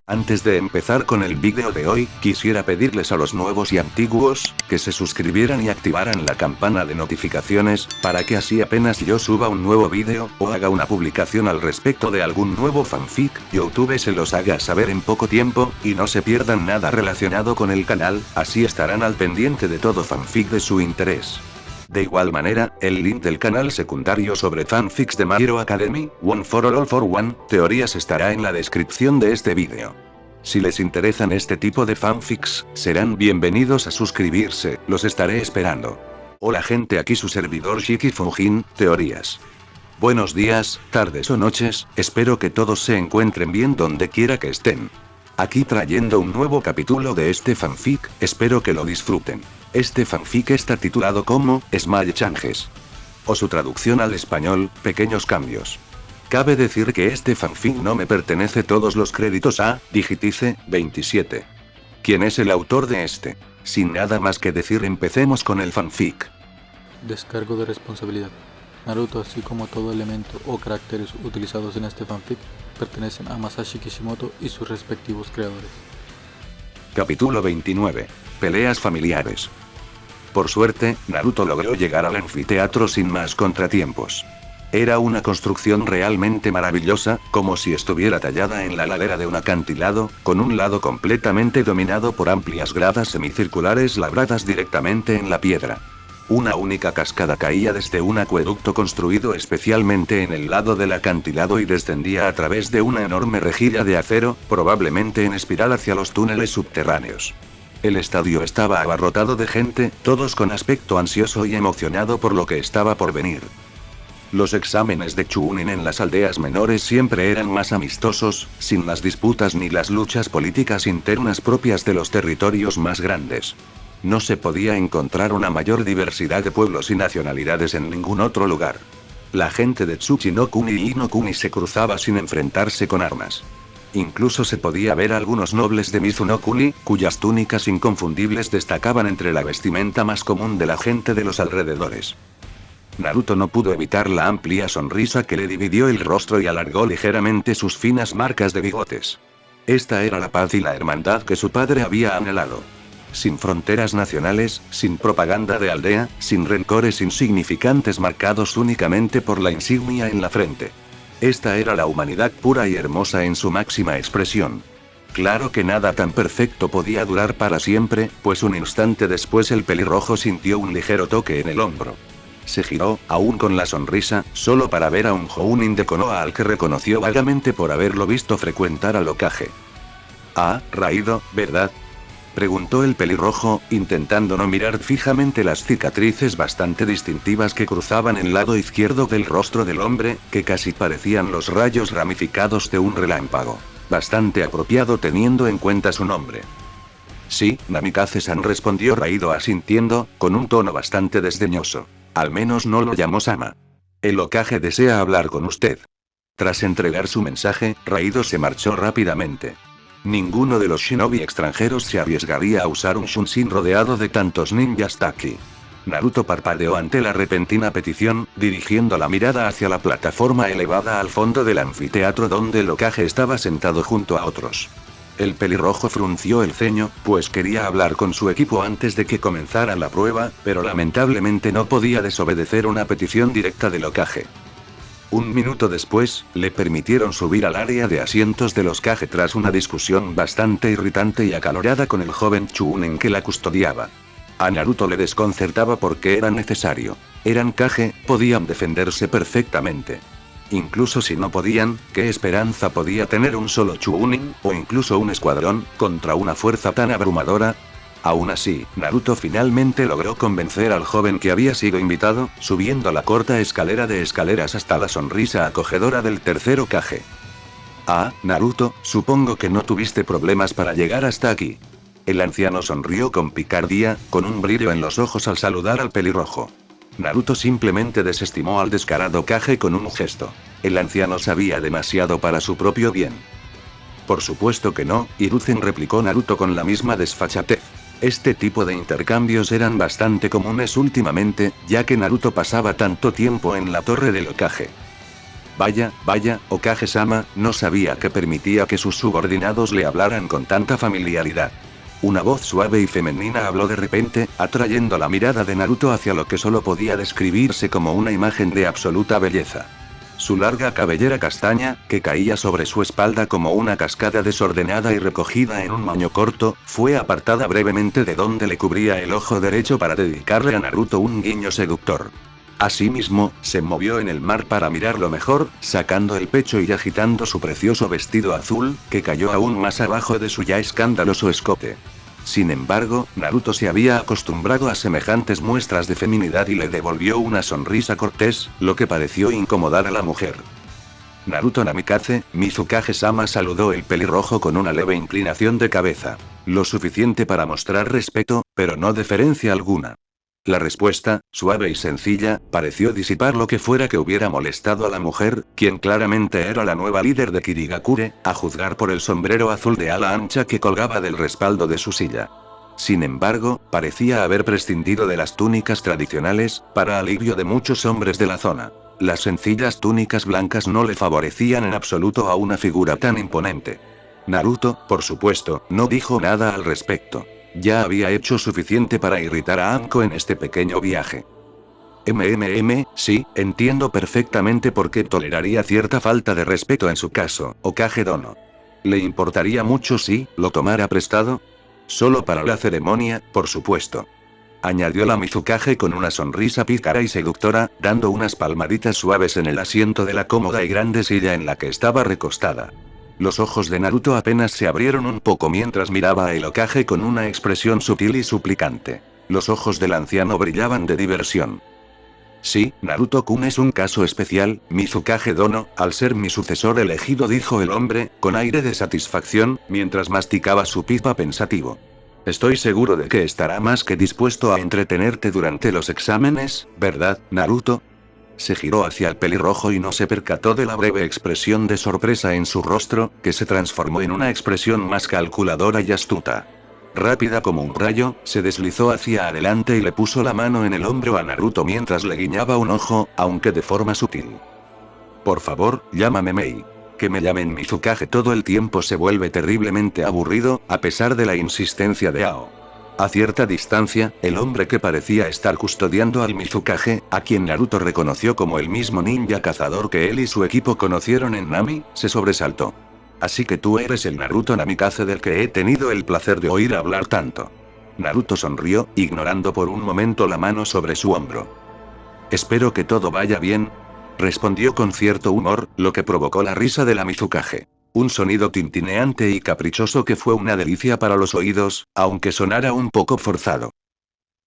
Antes de empezar con el vídeo de hoy, quisiera pedirles a los nuevos y antiguos, que se suscribieran y activaran la campana de notificaciones, para que así apenas yo suba un nuevo vídeo, o haga una publicación al respecto de algún nuevo fanfic, YouTube se los haga saber en poco tiempo, y no se pierdan nada relacionado con el canal, así estarán al pendiente de todo fanfic de su interés. De igual manera, el link del canal secundario sobre fanfics de My Hero Academy, One for All for One, teorías estará en la descripción de este vídeo. Si les interesan este tipo de fanfics, serán bienvenidos a suscribirse, los estaré esperando. Hola gente, aquí su servidor Shiki Fujin, teorías. Buenos días, tardes o noches, espero que todos se encuentren bien donde quiera que estén. Aquí trayendo un nuevo capítulo de este fanfic, espero que lo disfruten. Este fanfic está titulado como Small Changes, o su traducción al español, Pequeños Cambios. Cabe decir que este fanfic no me pertenece todos los créditos a Digitice 27. ¿Quién es el autor de este? Sin nada más que decir, empecemos con el fanfic. Descargo de responsabilidad. Naruto, así como todo elemento o caracteres utilizados en este fanfic, pertenecen a Masashi Kishimoto y sus respectivos creadores. Capítulo 29. Peleas familiares. Por suerte, Naruto logró llegar al anfiteatro sin más contratiempos. Era una construcción realmente maravillosa, como si estuviera tallada en la ladera de un acantilado, con un lado completamente dominado por amplias gradas semicirculares labradas directamente en la piedra. Una única cascada caía desde un acueducto construido especialmente en el lado del acantilado y descendía a través de una enorme rejilla de acero, probablemente en espiral hacia los túneles subterráneos. El estadio estaba abarrotado de gente, todos con aspecto ansioso y emocionado por lo que estaba por venir. Los exámenes de Chunin en las aldeas menores siempre eran más amistosos, sin las disputas ni las luchas políticas internas propias de los territorios más grandes. No se podía encontrar una mayor diversidad de pueblos y nacionalidades en ningún otro lugar. La gente de Tsuchinokuni y Inokuni se cruzaba sin enfrentarse con armas. Incluso se podía ver a algunos nobles de Mizunokuni, cuyas túnicas inconfundibles destacaban entre la vestimenta más común de la gente de los alrededores. Naruto no pudo evitar la amplia sonrisa que le dividió el rostro y alargó ligeramente sus finas marcas de bigotes. Esta era la paz y la hermandad que su padre había anhelado. Sin fronteras nacionales, sin propaganda de aldea, sin rencores insignificantes marcados únicamente por la insignia en la frente. Esta era la humanidad pura y hermosa en su máxima expresión. Claro que nada tan perfecto podía durar para siempre, pues un instante después el pelirrojo sintió un ligero toque en el hombro. Se giró, aún con la sonrisa, solo para ver a un Jounin de Konoha al que reconoció vagamente por haberlo visto frecuentar al Hokage. «Ah, Raido, ¿verdad?», preguntó el pelirrojo, intentando no mirar fijamente las cicatrices bastante distintivas que cruzaban el lado izquierdo del rostro del hombre, que casi parecían los rayos ramificados de un relámpago. Bastante apropiado teniendo en cuenta su nombre. «Sí, Namikaze-san», respondió Raido asintiendo, con un tono bastante desdeñoso. «Al menos no lo llamó Sama. El Hokage desea hablar con usted». Tras entregar su mensaje, Raido se marchó rápidamente. Ninguno de los shinobi extranjeros se arriesgaría a usar un shunshin rodeado de tantos ninjas Taki. Naruto parpadeó ante la repentina petición, dirigiendo la mirada hacia la plataforma elevada al fondo del anfiteatro donde el Hokage estaba sentado junto a otros. El pelirrojo frunció el ceño, pues quería hablar con su equipo antes de que comenzara la prueba, pero lamentablemente no podía desobedecer una petición directa del Hokage. Un minuto después, le permitieron subir al área de asientos del Hokage tras una discusión bastante irritante y acalorada con el joven Chunin que la custodiaba. A Naruto le desconcertaba porque era necesario. Eran Kage, podían defenderse perfectamente. Incluso si no podían, ¿qué esperanza podía tener un solo Chunin, o incluso un escuadrón, contra una fuerza tan abrumadora? Aún así, Naruto finalmente logró convencer al joven que había sido invitado, subiendo la corta escalera de escaleras hasta la sonrisa acogedora del tercer Hokage. «Ah, Naruto, supongo que no tuviste problemas para llegar hasta aquí». El anciano sonrió con picardía, con un brillo en los ojos al saludar al pelirrojo. Naruto simplemente desestimó al descarado Hokage con un gesto. El anciano sabía demasiado para su propio bien. «Por supuesto que no», Hiruzen, replicó Naruto con la misma desfachatez. Este tipo de intercambios eran bastante comunes últimamente, ya que Naruto pasaba tanto tiempo en la torre del Hokage. Vaya, Hokage-sama, no sabía que permitía que sus subordinados le hablaran con tanta familiaridad. Una voz suave y femenina habló de repente, atrayendo la mirada de Naruto hacia lo que solo podía describirse como una imagen de absoluta belleza. Su larga cabellera castaña, que caía sobre su espalda como una cascada desordenada y recogida en un moño corto, fue apartada brevemente de donde le cubría el ojo derecho para dedicarle a Naruto un guiño seductor. Asimismo, se movió en el mar para mirarlo mejor, sacando el pecho y agitando su precioso vestido azul, que cayó aún más abajo de su ya escandaloso escote. Sin embargo, Naruto se había acostumbrado a semejantes muestras de feminidad y le devolvió una sonrisa cortés, lo que pareció incomodar a la mujer. Naruto Namikaze, Mizukage-sama, saludó el pelirrojo con una leve inclinación de cabeza. Lo suficiente para mostrar respeto, pero no deferencia alguna. La respuesta, suave y sencilla, pareció disipar lo que fuera que hubiera molestado a la mujer, quien claramente era la nueva líder de Kirigakure, a juzgar por el sombrero azul de ala ancha que colgaba del respaldo de su silla. Sin embargo, parecía haber prescindido de las túnicas tradicionales, para alivio de muchos hombres de la zona. Las sencillas túnicas blancas no le favorecían en absoluto a una figura tan imponente. Naruto, por supuesto, no dijo nada al respecto. Ya había hecho suficiente para irritar a Anko en este pequeño viaje. Sí, entiendo perfectamente por qué toleraría cierta falta de respeto en su caso, Hokage Dono. ¿Le importaría mucho si lo tomara prestado? Solo para la ceremonia, por supuesto. Añadió la Mizukage con una sonrisa pícara y seductora, dando unas palmaditas suaves en el asiento de la cómoda y grande silla en la que estaba recostada. Los ojos de Naruto apenas se abrieron un poco mientras miraba a el Hokage con una expresión sutil y suplicante. Los ojos del anciano brillaban de diversión. Sí, Naruto-kun es un caso especial, Mizukage Dono, al ser mi sucesor elegido, dijo el hombre, con aire de satisfacción, mientras masticaba su pipa pensativo. Estoy seguro de que estará más que dispuesto a entretenerte durante los exámenes, ¿verdad, Naruto? Se giró hacia el pelirrojo y no se percató de la breve expresión de sorpresa en su rostro, que se transformó en una expresión más calculadora y astuta. Rápida como un rayo, se deslizó hacia adelante y le puso la mano en el hombro a Naruto mientras le guiñaba un ojo, aunque de forma sutil. Por favor, llámame Mei. Que me llamen Mizukage todo el tiempo se vuelve terriblemente aburrido, a pesar de la insistencia de Ao. A cierta distancia, el hombre que parecía estar custodiando al Mizukage, a quien Naruto reconoció como el mismo ninja cazador que él y su equipo conocieron en Nami, se sobresaltó. Así que tú eres el Naruto Namikaze del que he tenido el placer de oír hablar tanto. Naruto sonrió, ignorando por un momento la mano sobre su hombro. Espero que todo vaya bien, respondió con cierto humor, lo que provocó la risa de la Mizukage. Un sonido tintineante y caprichoso que fue una delicia para los oídos, aunque sonara un poco forzado.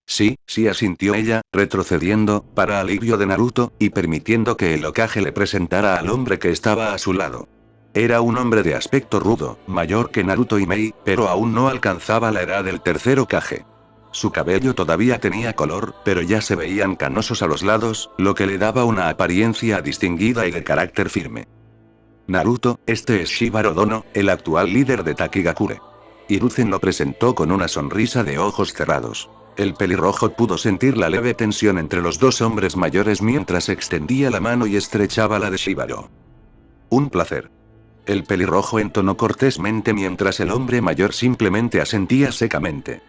Sí, asintió ella, retrocediendo, para alivio de Naruto, y permitiendo que el Hokage le presentara al hombre que estaba a su lado. Era un hombre de aspecto rudo, mayor que Naruto y Mei, pero aún no alcanzaba la edad del tercer Hokage. Su cabello todavía tenía color, pero ya se veían canosos a los lados, lo que le daba una apariencia distinguida y de carácter firme. Naruto, este es Shibaro Dono, el actual líder de Takigakure. Hiruzen lo presentó con una sonrisa de ojos cerrados. El pelirrojo pudo sentir la leve tensión entre los dos hombres mayores mientras extendía la mano y estrechaba la de Shibaro. Un placer. El pelirrojo entonó cortésmente mientras el hombre mayor simplemente asentía secamente.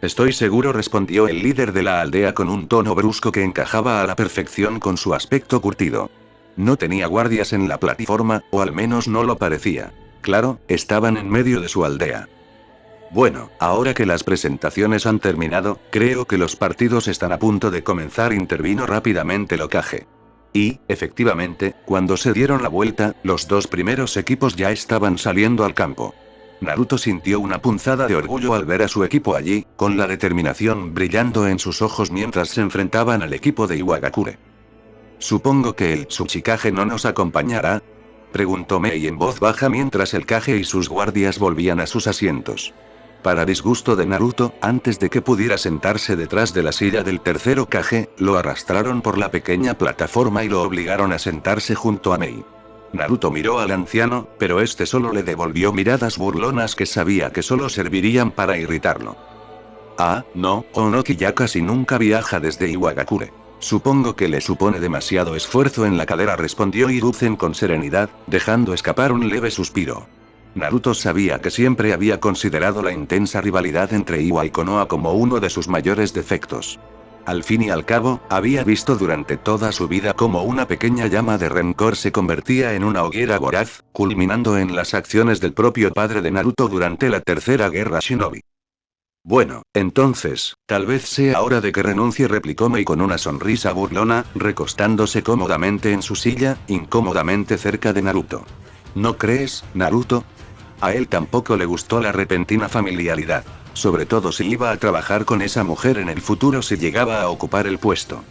Estoy seguro, respondió el líder de la aldea con un tono brusco que encajaba a la perfección con su aspecto curtido. No tenía guardias en la plataforma, o al menos no lo parecía. Claro, estaban en medio de su aldea. Bueno, ahora que las presentaciones han terminado, creo que los partidos están a punto de comenzar, intervino rápidamente el Hokage. Y, efectivamente, cuando se dieron la vuelta, los dos primeros equipos ya estaban saliendo al campo. Naruto sintió una punzada de orgullo al ver a su equipo allí, con la determinación brillando en sus ojos mientras se enfrentaban al equipo de Iwagakure. Supongo que el Tsuchikage no nos acompañará, preguntó Mei en voz baja mientras el Kage y sus guardias volvían a sus asientos. Para disgusto de Naruto, antes de que pudiera sentarse detrás de la silla del tercero Kage, lo arrastraron por la pequeña plataforma y lo obligaron a sentarse junto a Mei. Naruto miró al anciano, pero este solo le devolvió miradas burlonas que sabía que solo servirían para irritarlo. Ah, no, Onoki ya casi nunca viaja desde Iwagakure. Supongo que le supone demasiado esfuerzo en la cadera, respondió Hiruzen con serenidad, dejando escapar un leve suspiro. Naruto sabía que siempre había considerado la intensa rivalidad entre Iwa y Konoha como uno de sus mayores defectos. Al fin y al cabo, había visto durante toda su vida cómo una pequeña llama de rencor se convertía en una hoguera voraz, culminando en las acciones del propio padre de Naruto durante la Tercera Guerra Shinobi. Bueno, entonces, tal vez sea hora de que renuncie, replicó Mei con una sonrisa burlona, recostándose cómodamente en su silla, incómodamente cerca de Naruto. ¿No crees, Naruto? A él tampoco le gustó la repentina familiaridad. Sobre todo si iba a trabajar con esa mujer en el futuro, si llegaba a ocupar el puesto.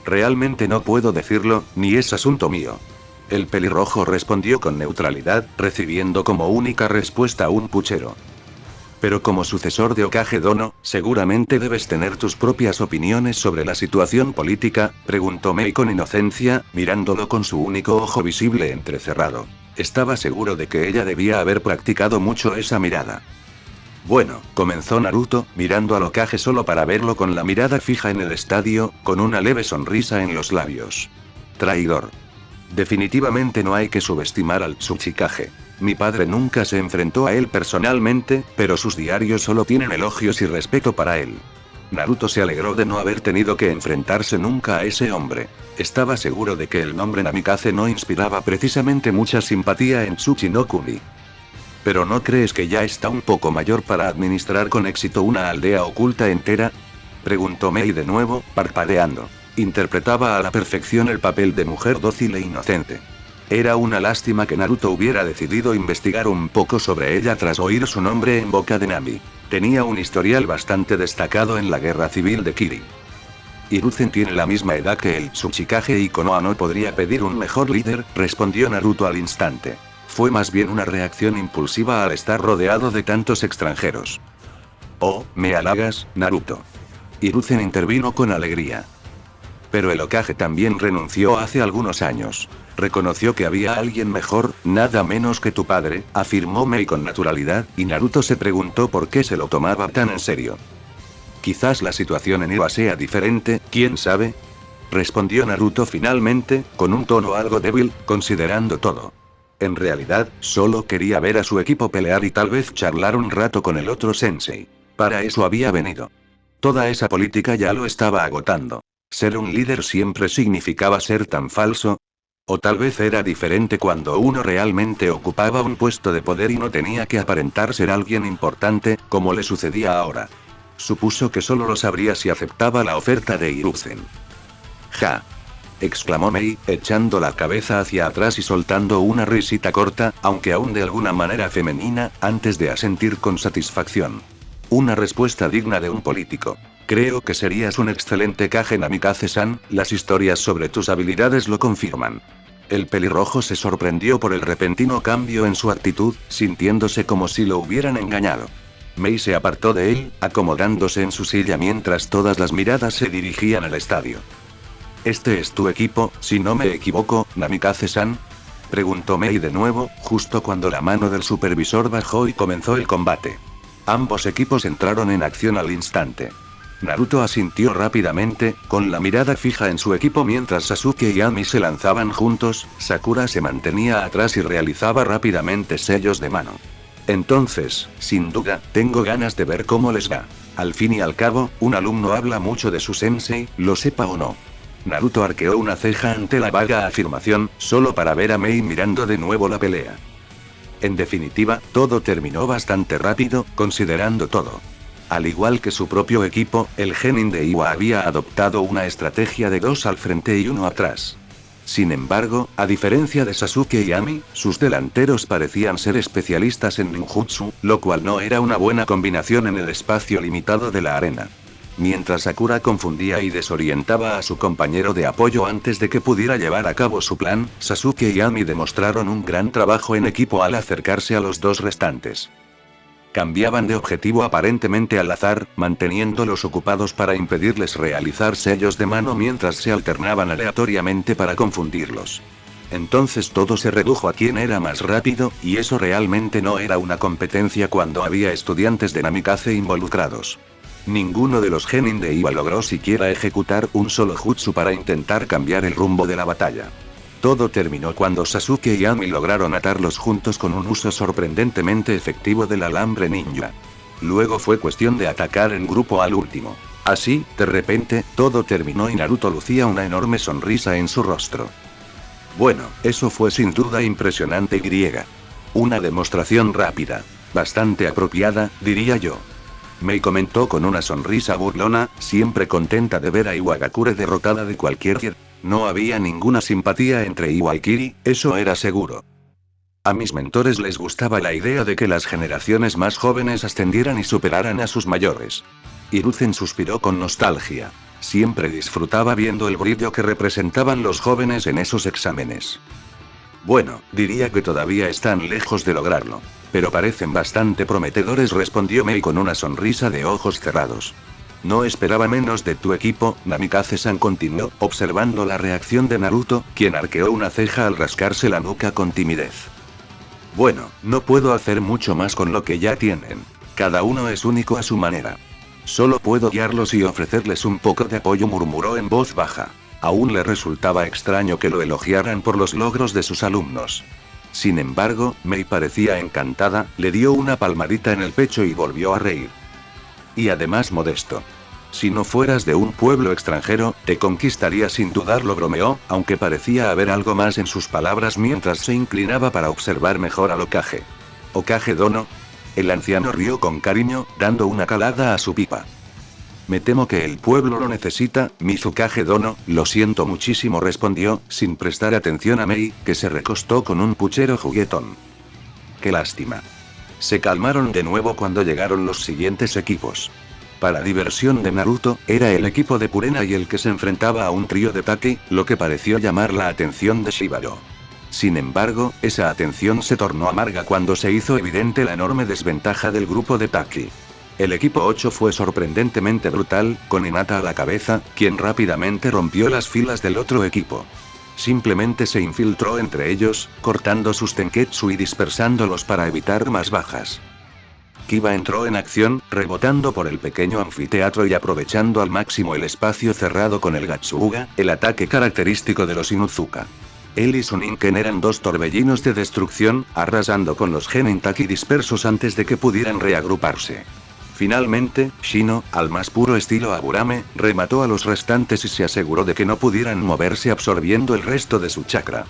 Realmente no puedo decirlo, ni es asunto mío. El pelirrojo respondió con neutralidad, recibiendo como única respuesta un puchero. Pero como sucesor de Hokage Dono, seguramente debes tener tus propias opiniones sobre la situación política, preguntó Mei con inocencia, mirándolo con su único ojo visible entrecerrado. Estaba seguro de que ella debía haber practicado mucho esa mirada. Bueno, comenzó Naruto, mirando al Hokage solo para verlo con la mirada fija en el estadio, con una leve sonrisa en los labios. Traidor. Definitivamente no hay que subestimar al Tsuchikage. Mi padre nunca se enfrentó a él personalmente, pero sus diarios solo tienen elogios y respeto para él. Naruto se alegró de no haber tenido que enfrentarse nunca a ese hombre. Estaba seguro de que el nombre Namikaze no inspiraba precisamente mucha simpatía en Tsuchinokuni. ¿Pero no crees que ya está un poco mayor para administrar con éxito una aldea oculta entera? Preguntó Mei de nuevo, parpadeando. Interpretaba a la perfección el papel de mujer dócil e inocente. Era una lástima que Naruto hubiera decidido investigar un poco sobre ella tras oír su nombre en boca de Nami. Tenía un historial bastante destacado en la guerra civil de Kiri. Hiruzen tiene la misma edad que el Tsuchikage y Konoha no podría pedir un mejor líder, respondió Naruto al instante. Fue más bien una reacción impulsiva al estar rodeado de tantos extranjeros. Oh, me halagas, Naruto. Hiruzen intervino con alegría. Pero el Hokage también renunció hace algunos años. Reconoció que había alguien mejor, nada menos que tu padre, afirmó Mei con naturalidad, y Naruto se preguntó por qué se lo tomaba tan en serio. Quizás la situación en Iwa sea diferente, ¿quién sabe? Respondió Naruto finalmente, con un tono algo débil, considerando todo. En realidad, solo quería ver a su equipo pelear y tal vez charlar un rato con el otro sensei. Para eso había venido. Toda esa política ya lo estaba agotando. ¿Ser un líder siempre significaba ser tan falso? O tal vez era diferente cuando uno realmente ocupaba un puesto de poder y no tenía que aparentar ser alguien importante, como le sucedía ahora. Supuso que solo lo sabría si aceptaba la oferta de Hiruzen. ¡Ja! Exclamó Mei, echando la cabeza hacia atrás y soltando una risita corta, aunque aún de alguna manera femenina, antes de asentir con satisfacción. Una respuesta digna de un político. Creo que serías un excelente Kage Namikaze-san, las historias sobre tus habilidades lo confirman. El pelirrojo se sorprendió por el repentino cambio en su actitud, sintiéndose como si lo hubieran engañado. Mei se apartó de él, acomodándose en su silla mientras todas las miradas se dirigían al estadio. ¿Este es tu equipo, si no me equivoco, Namikaze-san? Preguntó Mei de nuevo, justo cuando la mano del supervisor bajó y comenzó el combate. Ambos equipos entraron en acción al instante. Naruto asintió rápidamente, con la mirada fija en su equipo mientras Sasuke y Ami se lanzaban juntos, Sakura se mantenía atrás y realizaba rápidamente sellos de mano. Entonces, sin duda, tengo ganas de ver cómo les va. Al fin y al cabo, un alumno habla mucho de su sensei, lo sepa o no. Naruto arqueó una ceja ante la vaga afirmación, solo para ver a Mei mirando de nuevo la pelea. En definitiva, todo terminó bastante rápido, considerando todo. Al igual que su propio equipo, el Genin de Iwa había adoptado una estrategia de 2 al frente y 1 atrás. Sin embargo, a diferencia de Sasuke y Ami, sus delanteros parecían ser especialistas en ninjutsu, lo cual no era una buena combinación en el espacio limitado de la arena. Mientras Sakura confundía y desorientaba a su compañero de apoyo antes de que pudiera llevar a cabo su plan, Sasuke y Ami demostraron un gran trabajo en equipo al acercarse a los dos restantes. Cambiaban de objetivo aparentemente al azar, manteniéndolos ocupados para impedirles realizar sellos de mano mientras se alternaban aleatoriamente para confundirlos. Entonces todo se redujo a quién era más rápido, y eso realmente no era una competencia cuando había estudiantes de Namikaze involucrados. Ninguno de los genin de Iwa logró siquiera ejecutar un solo jutsu para intentar cambiar el rumbo de la batalla. Todo terminó cuando Sasuke y Ami lograron atarlos juntos con un uso sorprendentemente efectivo del alambre ninja. Luego fue cuestión de atacar en grupo al último. Así, de repente, todo terminó y Naruto lucía una enorme sonrisa en su rostro. Bueno, eso fue sin duda impresionante y una demostración rápida. Bastante apropiada, diría yo. Mei comentó con una sonrisa burlona, siempre contenta de ver a Iwagakure derrotada de cualquier. No había ninguna simpatía entre Iwa y Kiri, eso era seguro. A mis mentores les gustaba la idea de que las generaciones más jóvenes ascendieran y superaran a sus mayores. Hiruzen suspiró con nostalgia. Siempre disfrutaba viendo el brillo que representaban los jóvenes en esos exámenes. Bueno, diría que todavía están lejos de lograrlo. Pero parecen bastante prometedores, respondió Mei con una sonrisa de ojos cerrados. No esperaba menos de tu equipo, Namikaze-san continuó, observando la reacción de Naruto, quien arqueó una ceja al rascarse la nuca con timidez. Bueno, no puedo hacer mucho más con lo que ya tienen. Cada uno es único a su manera. Solo puedo guiarlos y ofrecerles un poco de apoyo, murmuró en voz baja. Aún le resultaba extraño que lo elogiaran por los logros de sus alumnos. Sin embargo, Mei parecía encantada, le dio una palmadita en el pecho y volvió a reír. Y además modesto. Si no fueras de un pueblo extranjero, te conquistaría sin dudarlo, bromeó, aunque parecía haber algo más en sus palabras mientras se inclinaba para observar mejor al Hokage. ¿Hokage Dono? El anciano rió con cariño, dando una calada a su pipa. Me temo que el pueblo lo necesita, Mizukage Dono, lo siento muchísimo, respondió, sin prestar atención a Mei, que se recostó con un puchero juguetón. Qué lástima. Se calmaron de nuevo cuando llegaron los siguientes equipos. Para diversión de Naruto, era el equipo de Purena y el que se enfrentaba a un trío de Taki, lo que pareció llamar la atención de Shibaro. Sin embargo, esa atención se tornó amarga cuando se hizo evidente la enorme desventaja del grupo de Taki. El equipo 8 fue sorprendentemente brutal, con Hinata a la cabeza, quien rápidamente rompió las filas del otro equipo. Simplemente se infiltró entre ellos, cortando sus tenketsu y dispersándolos para evitar más bajas. Kiba entró en acción, rebotando por el pequeño anfiteatro y aprovechando al máximo el espacio cerrado con el Gatsuga, el ataque característico de los Inuzuka. Él y Soninken eran dos torbellinos de destrucción, arrasando con los Genin Taki dispersos antes de que pudieran reagruparse. Finalmente, Shino, al más puro estilo Aburame, remató a los restantes y se aseguró de que no pudieran moverse, absorbiendo el resto de su chakra.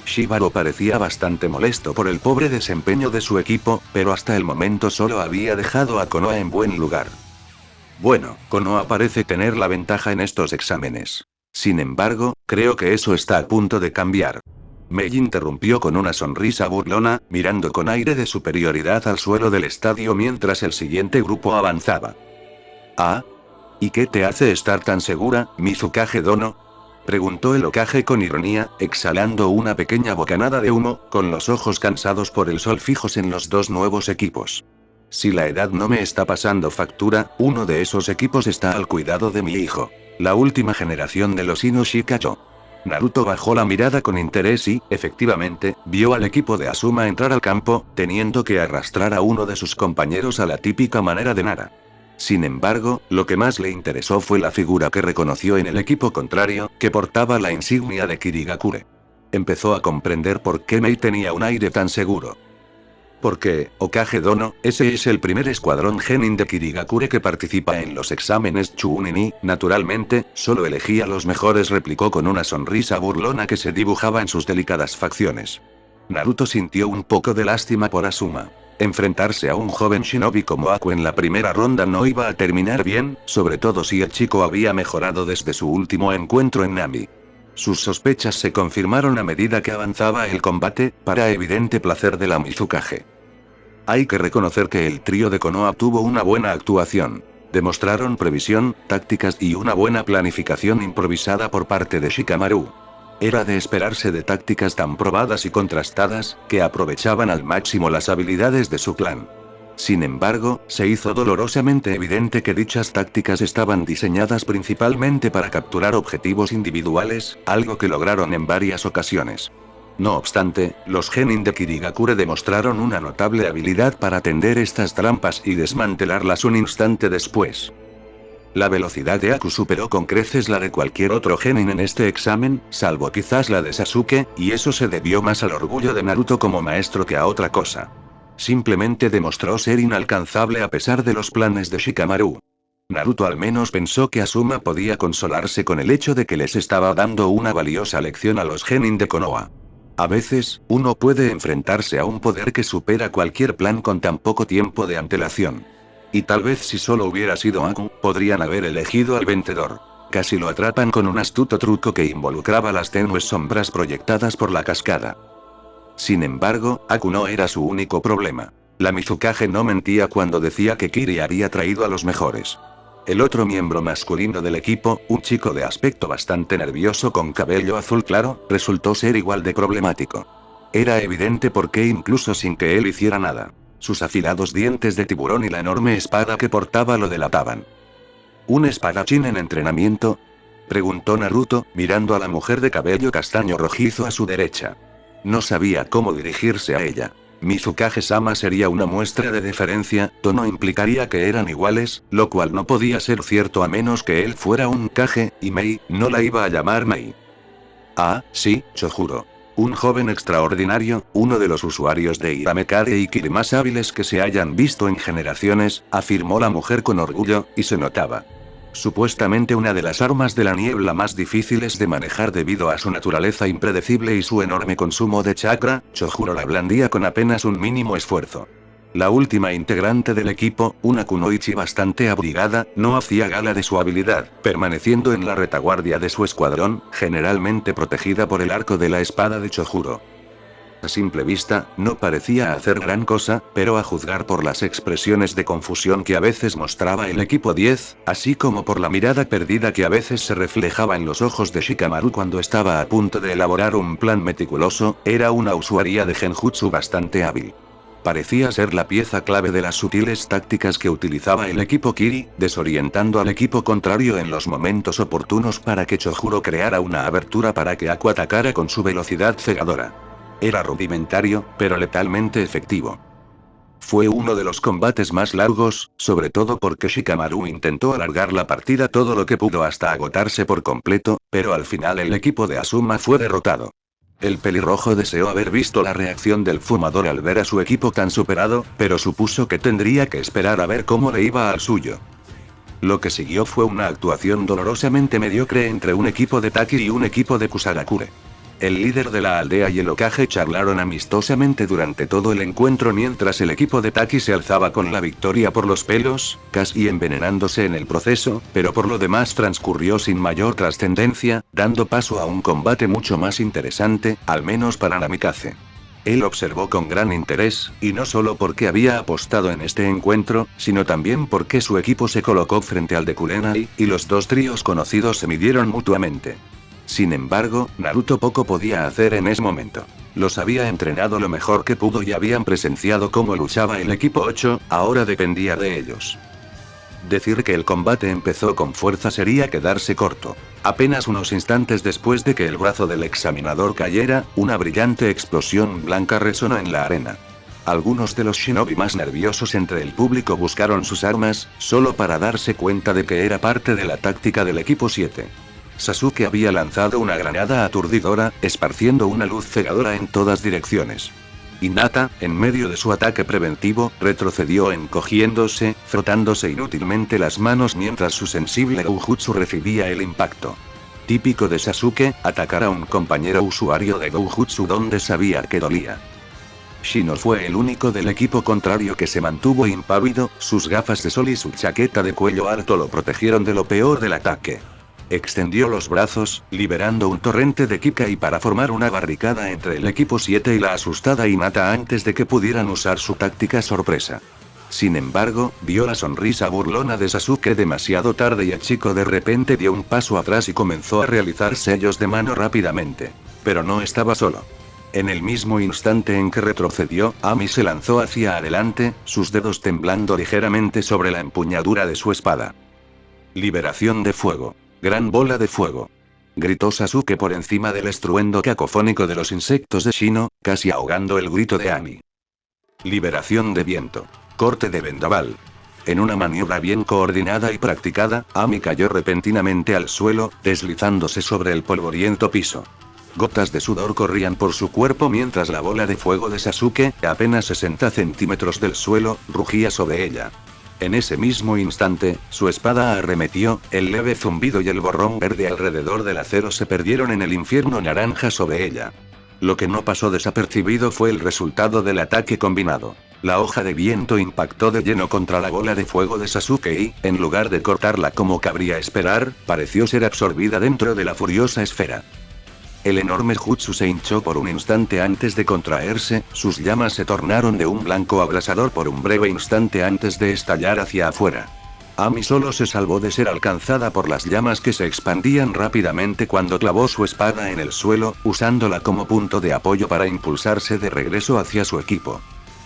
Shibaro parecía bastante molesto por el pobre desempeño de su equipo, pero hasta el momento solo había dejado a Konoha en buen lugar. Bueno, Konoha parece tener la ventaja en estos exámenes. Sin embargo, creo que eso está a punto de cambiar. Mei interrumpió con una sonrisa burlona, mirando con aire de superioridad al suelo del estadio mientras el siguiente grupo avanzaba. ¿Ah? ¿Y qué te hace estar tan segura, Mizukage Dono? Preguntó el Hokage con ironía, exhalando una pequeña bocanada de humo, con los ojos cansados por el sol fijos en los dos nuevos equipos. Si la edad no me está pasando factura, uno de esos equipos está al cuidado de mi hijo. La última generación de los Inoshikacho. Naruto bajó la mirada con interés y, efectivamente, vio al equipo de Asuma entrar al campo, teniendo que arrastrar a uno de sus compañeros a la típica manera de Nara. Sin embargo, lo que más le interesó fue la figura que reconoció en el equipo contrario, que portaba la insignia de Kirigakure. Empezó a comprender por qué Mei tenía un aire tan seguro. Porque, Hokage Dono, ese es el primer escuadrón Genin de Kirigakure que participa en los exámenes Chunin y, naturalmente, solo elegí a los mejores, replicó con una sonrisa burlona que se dibujaba en sus delicadas facciones. Naruto sintió un poco de lástima por Asuma. Enfrentarse a un joven shinobi como Aku en la primera ronda no iba a terminar bien, sobre todo si el chico había mejorado desde su último encuentro en Nami. Sus sospechas se confirmaron a medida que avanzaba el combate, para evidente placer de la Mizukage. Hay que reconocer que el trío de Konoha tuvo una buena actuación. Demostraron previsión, tácticas y una buena planificación improvisada por parte de Shikamaru. Era de esperarse de tácticas tan probadas y contrastadas, que aprovechaban al máximo las habilidades de su clan. Sin embargo, se hizo dolorosamente evidente que dichas tácticas estaban diseñadas principalmente para capturar objetivos individuales, algo que lograron en varias ocasiones. No obstante, los Genin de Kirigakure demostraron una notable habilidad para tender estas trampas y desmantelarlas un instante después. La velocidad de Aku superó con creces la de cualquier otro genin en este examen, salvo quizás la de Sasuke, y eso se debió más al orgullo de Naruto como maestro que a otra cosa. Simplemente demostró ser inalcanzable a pesar de los planes de Shikamaru. Naruto al menos pensó que Asuma podía consolarse con el hecho de que les estaba dando una valiosa lección a los genin de Konoha. A veces, uno puede enfrentarse a un poder que supera cualquier plan con tan poco tiempo de antelación. Y tal vez si solo hubiera sido Aku, podrían haber elegido al vencedor. Casi lo atrapan con un astuto truco que involucraba las tenues sombras proyectadas por la cascada. Sin embargo, Aku no era su único problema. La Mizukage no mentía cuando decía que Kiri había traído a los mejores. El otro miembro masculino del equipo, un chico de aspecto bastante nervioso con cabello azul claro, resultó ser igual de problemático. Era evidente por qué incluso sin que él hiciera nada. Sus afilados dientes de tiburón y la enorme espada que portaba lo delataban. ¿Un espadachín en entrenamiento?, preguntó Naruto, mirando a la mujer de cabello castaño rojizo a su derecha. No sabía cómo dirigirse a ella. Mizukage-sama sería una muestra de deferencia, tono implicaría que eran iguales, lo cual no podía ser cierto a menos que él fuera un Kage, y Mei no la iba a llamar Mei. Ah, sí, Chojuro. Un joven extraordinario, uno de los usuarios de Hiramekage y Kiri más hábiles que se hayan visto en generaciones, afirmó la mujer con orgullo, y se notaba. Supuestamente una de las armas de la niebla más difíciles de manejar debido a su naturaleza impredecible y su enorme consumo de chakra, Chojuro la blandía con apenas un mínimo esfuerzo. La última integrante del equipo, una kunoichi bastante abrigada, no hacía gala de su habilidad, permaneciendo en la retaguardia de su escuadrón, generalmente protegida por el arco de la espada de Chojuro. A simple vista, no parecía hacer gran cosa, pero a juzgar por las expresiones de confusión que a veces mostraba el equipo 10, así como por la mirada perdida que a veces se reflejaba en los ojos de Shikamaru cuando estaba a punto de elaborar un plan meticuloso, era una usuaria de genjutsu bastante hábil. Parecía ser la pieza clave de las sutiles tácticas que utilizaba el equipo Kiri, desorientando al equipo contrario en los momentos oportunos para que Chojuro creara una abertura para que Aku atacara con su velocidad cegadora. Era rudimentario, pero letalmente efectivo. Fue uno de los combates más largos, sobre todo porque Shikamaru intentó alargar la partida todo lo que pudo hasta agotarse por completo, pero al final el equipo de Asuma fue derrotado. El pelirrojo deseó haber visto la reacción del fumador al ver a su equipo tan superado, pero supuso que tendría que esperar a ver cómo le iba al suyo. Lo que siguió fue una actuación dolorosamente mediocre entre un equipo de Taki y un equipo de Kusagakure. El líder de la aldea y el Hokage charlaron amistosamente durante todo el encuentro mientras el equipo de Taki se alzaba con la victoria por los pelos, casi envenenándose en el proceso, pero por lo demás transcurrió sin mayor trascendencia, dando paso a un combate mucho más interesante, al menos para Namikaze. Él observó con gran interés, y no solo porque había apostado en este encuentro, sino también porque su equipo se colocó frente al de Kurenai, y los dos tríos conocidos se midieron mutuamente. Sin embargo, Naruto poco podía hacer en ese momento. Los había entrenado lo mejor que pudo y habían presenciado cómo luchaba el equipo 8, ahora dependía de ellos. Decir que el combate empezó con fuerza sería quedarse corto. Apenas unos instantes después de que el brazo del examinador cayera, una brillante explosión blanca resonó en la arena. Algunos de los shinobi más nerviosos entre el público buscaron sus armas, solo para darse cuenta de que era parte de la táctica del equipo 7. Sasuke había lanzado una granada aturdidora, esparciendo una luz cegadora en todas direcciones. Hinata, en medio de su ataque preventivo, retrocedió encogiéndose, frotándose inútilmente las manos mientras su sensible Goujutsu recibía el impacto. Típico de Sasuke, atacar a un compañero usuario de Goujutsu donde sabía que dolía. Shino fue el único del equipo contrario que se mantuvo impávido, sus gafas de sol y su chaqueta de cuello alto lo protegieron de lo peor del ataque. Extendió los brazos, liberando un torrente de Kikai para formar una barricada entre el equipo 7 y la asustada Hinata antes de que pudieran usar su táctica sorpresa. Sin embargo, vio la sonrisa burlona de Sasuke demasiado tarde y el chico de repente dio un paso atrás y comenzó a realizar sellos de mano rápidamente. Pero no estaba solo. En el mismo instante en que retrocedió, Ami se lanzó hacia adelante, sus dedos temblando ligeramente sobre la empuñadura de su espada. Liberación de fuego. Gran bola de fuego. Gritó Sasuke por encima del estruendo cacofónico de los insectos de Shino, casi ahogando el grito de Ami. Liberación de viento. Corte de vendaval. En una maniobra bien coordinada y practicada, Ami cayó repentinamente al suelo, deslizándose sobre el polvoriento piso. Gotas de sudor corrían por su cuerpo mientras la bola de fuego de Sasuke, a apenas 60 centímetros del suelo, rugía sobre ella. En ese mismo instante, su espada arremetió, el leve zumbido y el borrón verde alrededor del acero se perdieron en el infierno naranja sobre ella. Lo que no pasó desapercibido fue el resultado del ataque combinado. La hoja de viento impactó de lleno contra la bola de fuego de Sasuke y, en lugar de cortarla como cabría esperar, pareció ser absorbida dentro de la furiosa esfera. El enorme jutsu se hinchó por un instante antes de contraerse, sus llamas se tornaron de un blanco abrasador por un breve instante antes de estallar hacia afuera. Ami solo se salvó de ser alcanzada por las llamas que se expandían rápidamente cuando clavó su espada en el suelo, usándola como punto de apoyo para impulsarse de regreso hacia su equipo.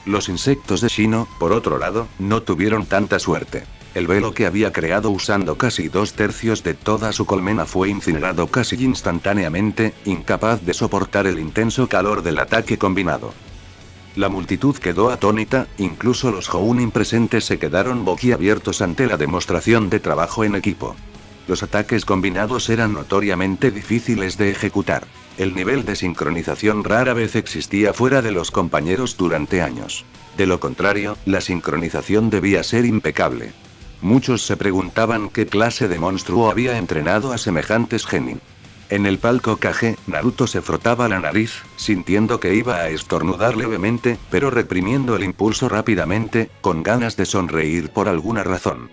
Los insectos de Shino, por otro lado, no tuvieron tanta suerte. El velo que había creado usando casi 2/3 de toda su colmena fue incinerado casi instantáneamente, incapaz de soportar el intenso calor del ataque combinado. La multitud quedó atónita, incluso los Jounin presentes se quedaron boquiabiertos ante la demostración de trabajo en equipo. Los ataques combinados eran notoriamente difíciles de ejecutar. El nivel de sincronización rara vez existía fuera de los compañeros durante años. De lo contrario, la sincronización debía ser impecable. Muchos se preguntaban qué clase de monstruo había entrenado a semejantes genin. En el palco Kage, Naruto se frotaba la nariz, sintiendo que iba a estornudar levemente, pero reprimiendo el impulso rápidamente, con ganas de sonreír por alguna razón.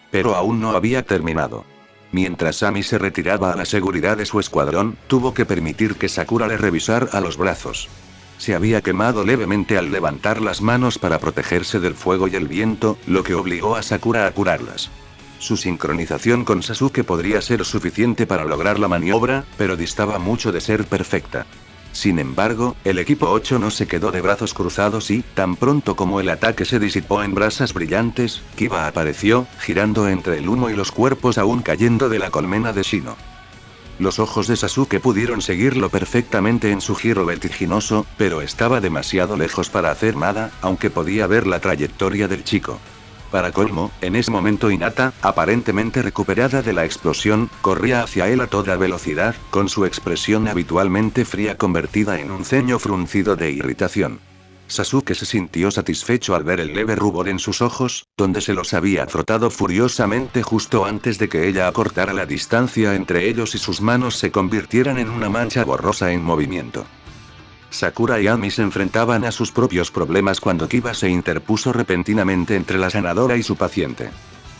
Pero aún no había terminado. Mientras Ami se retiraba a la seguridad de su escuadrón, tuvo que permitir que Sakura le revisara los brazos. Se había quemado levemente al levantar las manos para protegerse del fuego y el viento, lo que obligó a Sakura a curarlas. Su sincronización con Sasuke podría ser suficiente para lograr la maniobra, pero distaba mucho de ser perfecta. Sin embargo, el equipo 8 no se quedó de brazos cruzados y, tan pronto como el ataque se disipó en brasas brillantes, Kiba apareció, girando entre el humo y los cuerpos aún cayendo de la colmena de Shino. Los ojos de Sasuke pudieron seguirlo perfectamente en su giro vertiginoso, pero estaba demasiado lejos para hacer nada, aunque podía ver la trayectoria del chico. Para colmo, en ese momento Hinata, aparentemente recuperada de la explosión, corría hacia él a toda velocidad, con su expresión habitualmente fría convertida en un ceño fruncido de irritación. Sasuke se sintió satisfecho al ver el leve rubor en sus ojos, donde se los había frotado furiosamente justo antes de que ella acortara la distancia entre ellos y sus manos se convirtieran en una mancha borrosa en movimiento. Sakura y Ami se enfrentaban a sus propios problemas cuando Kiba se interpuso repentinamente entre la sanadora y su paciente.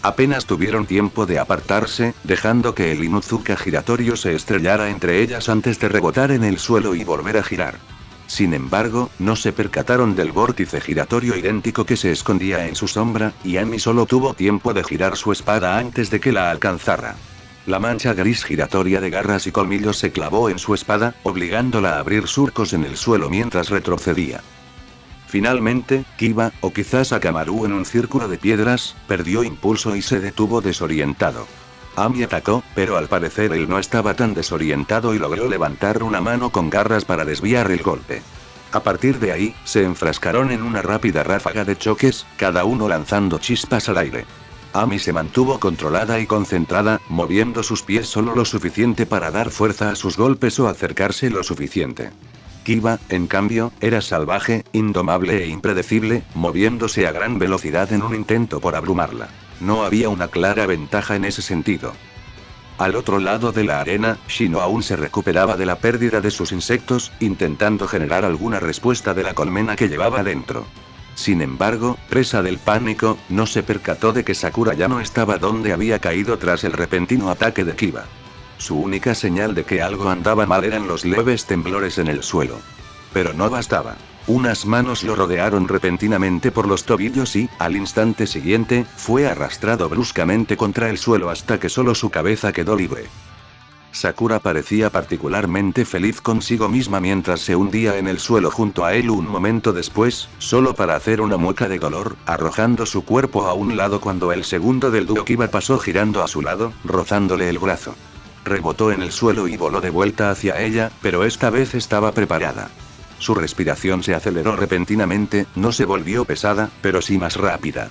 Apenas tuvieron tiempo de apartarse, dejando que el Inuzuka giratorio se estrellara entre ellas antes de rebotar en el suelo y volver a girar. Sin embargo, no se percataron del vórtice giratorio idéntico que se escondía en su sombra, y Ami solo tuvo tiempo de girar su espada antes de que la alcanzara. La mancha gris giratoria de garras y colmillos se clavó en su espada, obligándola a abrir surcos en el suelo mientras retrocedía. Finalmente, Kiba, o quizás Akamaru en un círculo de piedras, perdió impulso y se detuvo desorientado. Ami atacó, pero al parecer él no estaba tan desorientado y logró levantar una mano con garras para desviar el golpe. A partir de ahí, se enfrascaron en una rápida ráfaga de choques, cada uno lanzando chispas al aire. Ami se mantuvo controlada y concentrada, moviendo sus pies solo lo suficiente para dar fuerza a sus golpes o acercarse lo suficiente. Kiba, en cambio, era salvaje, indomable e impredecible, moviéndose a gran velocidad en un intento por abrumarla. No había una clara ventaja en ese sentido. Al otro lado de la arena, Shino aún se recuperaba de la pérdida de sus insectos, intentando generar alguna respuesta de la colmena que llevaba dentro. Sin embargo, presa del pánico, no se percató de que Sakura ya no estaba donde había caído tras el repentino ataque de Kiba. Su única señal de que algo andaba mal eran los leves temblores en el suelo. Pero no bastaba. Unas manos lo rodearon repentinamente por los tobillos y, al instante siguiente, fue arrastrado bruscamente contra el suelo hasta que solo su cabeza quedó libre. Sakura parecía particularmente feliz consigo misma mientras se hundía en el suelo junto a él un momento después, solo para hacer una mueca de dolor, arrojando su cuerpo a un lado cuando el segundo del dúo Kiba pasó girando a su lado, rozándole el brazo. Rebotó en el suelo y voló de vuelta hacia ella, pero esta vez estaba preparada. Su respiración se aceleró repentinamente, no se volvió pesada, pero sí más rápida.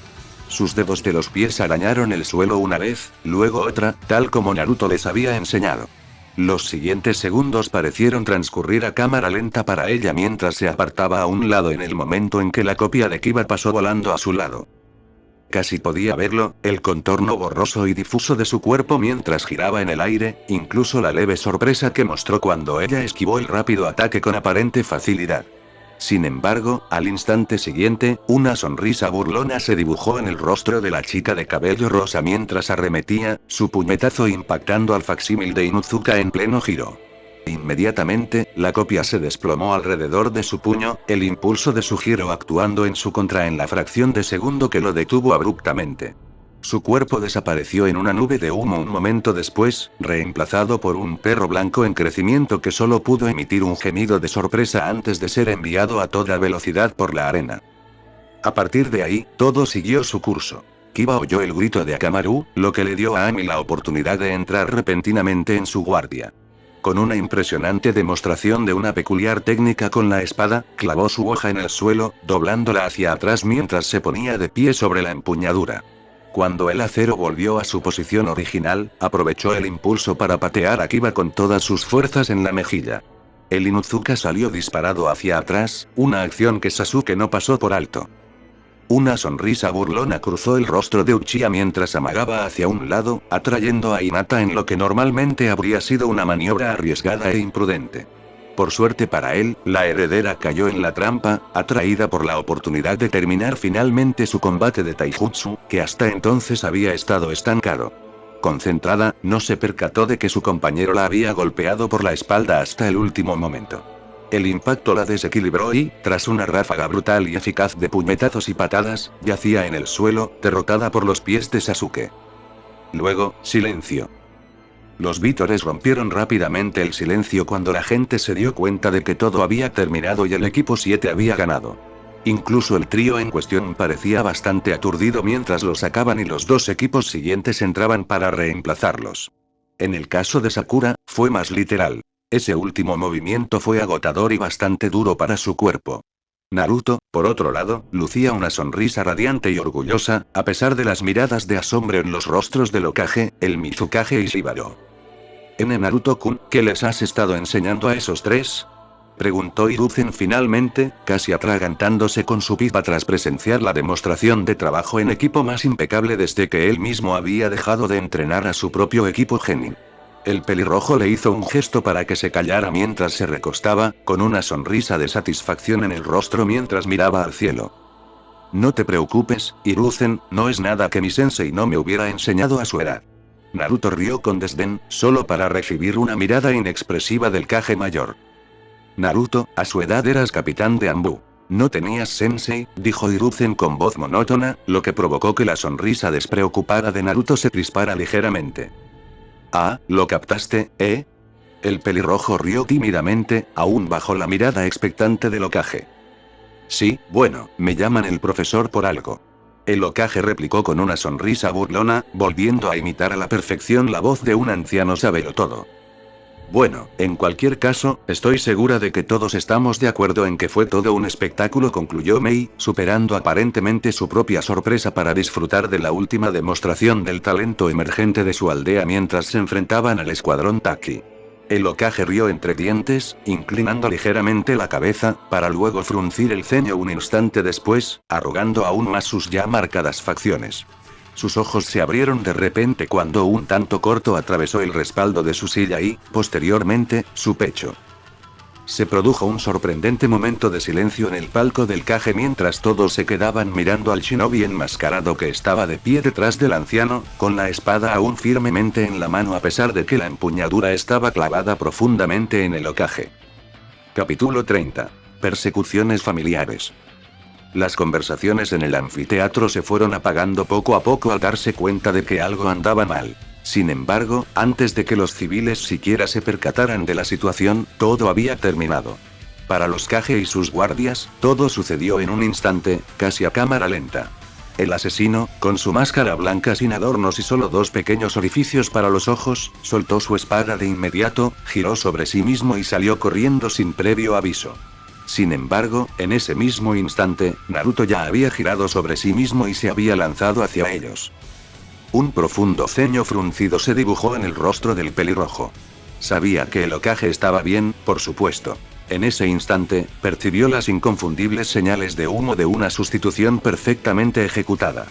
Sus dedos de los pies arañaron el suelo una vez, luego otra, tal como Naruto les había enseñado. Los siguientes segundos parecieron transcurrir a cámara lenta para ella mientras se apartaba a un lado en el momento en que la copia de Kiba pasó volando a su lado. Casi podía verlo, el contorno borroso y difuso de su cuerpo mientras giraba en el aire, incluso la leve sorpresa que mostró cuando ella esquivó el rápido ataque con aparente facilidad. Sin embargo, al instante siguiente, una sonrisa burlona se dibujó en el rostro de la chica de cabello rosa mientras arremetía, su puñetazo impactando al facsímil de Inuzuka en pleno giro. Inmediatamente, la copia se desplomó alrededor de su puño, el impulso de su giro actuando en su contra en la fracción de segundo que lo detuvo abruptamente. Su cuerpo desapareció en una nube de humo un momento después, reemplazado por un perro blanco en crecimiento que solo pudo emitir un gemido de sorpresa antes de ser enviado a toda velocidad por la arena. A partir de ahí, todo siguió su curso. Kiba oyó el grito de Akamaru, lo que le dio a Ami la oportunidad de entrar repentinamente en su guardia. Con una impresionante demostración de una peculiar técnica con la espada, clavó su hoja en el suelo, doblándola hacia atrás mientras se ponía de pie sobre la empuñadura. Cuando el acero volvió a su posición original, aprovechó el impulso para patear a Kiba con todas sus fuerzas en la mejilla. El Inuzuka salió disparado hacia atrás, una acción que Sasuke no pasó por alto. Una sonrisa burlona cruzó el rostro de Uchiha mientras amagaba hacia un lado, atrayendo a Hinata en lo que normalmente habría sido una maniobra arriesgada e imprudente. Por suerte para él, la heredera cayó en la trampa, atraída por la oportunidad de terminar finalmente su combate de taijutsu, que hasta entonces había estado estancado. Concentrada, no se percató de que su compañero la había golpeado por la espalda hasta el último momento. El impacto la desequilibró y, tras una ráfaga brutal y eficaz de puñetazos y patadas, yacía en el suelo, derrotada por los pies de Sasuke. Luego, silencio. Los vítores rompieron rápidamente el silencio cuando la gente se dio cuenta de que todo había terminado y el equipo 7 había ganado. Incluso el trío en cuestión parecía bastante aturdido mientras lo sacaban y los dos equipos siguientes entraban para reemplazarlos. En el caso de Sakura, fue más literal. Ese último movimiento fue agotador y bastante duro para su cuerpo. Naruto, por otro lado, lucía una sonrisa radiante y orgullosa, a pesar de las miradas de asombro en los rostros del Hokage, el Mizukage y Shibaro. Naruto-kun, ¿qué les has estado enseñando a esos tres? Preguntó Hiruzen finalmente, casi atragantándose con su pipa tras presenciar la demostración de trabajo en equipo más impecable desde que él mismo había dejado de entrenar a su propio equipo Genin. El pelirrojo le hizo un gesto para que se callara mientras se recostaba, con una sonrisa de satisfacción en el rostro mientras miraba al cielo. No te preocupes, Hiruzen, no es nada que mi sensei no me hubiera enseñado a su edad. Naruto rió con desdén, solo para recibir una mirada inexpresiva del Kage mayor. Naruto, a su edad eras capitán de Anbu. No tenías sensei, dijo Hiruzen con voz monótona, lo que provocó que la sonrisa despreocupada de Naruto se crispara ligeramente. Ah, ¿lo captaste, eh? El pelirrojo rió tímidamente, aún bajo la mirada expectante del Hokage. Sí, bueno, me llaman el profesor por algo. El Hokage replicó con una sonrisa burlona, volviendo a imitar a la perfección la voz de un anciano sabelotodo. Bueno, en cualquier caso, estoy segura de que todos estamos de acuerdo en que fue todo un espectáculo, concluyó Mei, superando aparentemente su propia sorpresa para disfrutar de la última demostración del talento emergente de su aldea mientras se enfrentaban al escuadrón Taki. El Hokage rió entre dientes, inclinando ligeramente la cabeza, para luego fruncir el ceño un instante después, arrugando aún más sus ya marcadas facciones. Sus ojos se abrieron de repente cuando un tanto corto atravesó el respaldo de su silla y, posteriormente, su pecho. Se produjo un sorprendente momento de silencio en el palco del Kage mientras todos se quedaban mirando al shinobi enmascarado que estaba de pie detrás del anciano, con la espada aún firmemente en la mano a pesar de que la empuñadura estaba clavada profundamente en el Hokage. Capítulo 30. Persecuciones familiares. Las conversaciones en el anfiteatro se fueron apagando poco a poco al darse cuenta de que algo andaba mal. Sin embargo, antes de que los civiles siquiera se percataran de la situación, todo había terminado. Para los Kage y sus guardias, todo sucedió en un instante, casi a cámara lenta. El asesino, con su máscara blanca sin adornos y solo dos pequeños orificios para los ojos, soltó su espada de inmediato, giró sobre sí mismo y salió corriendo sin previo aviso. Sin embargo, en ese mismo instante, Naruto ya había girado sobre sí mismo y se había lanzado hacia ellos. Un profundo ceño fruncido se dibujó en el rostro del pelirrojo. Sabía que el Hokage estaba bien, por supuesto. En ese instante, percibió las inconfundibles señales de humo de una sustitución perfectamente ejecutada.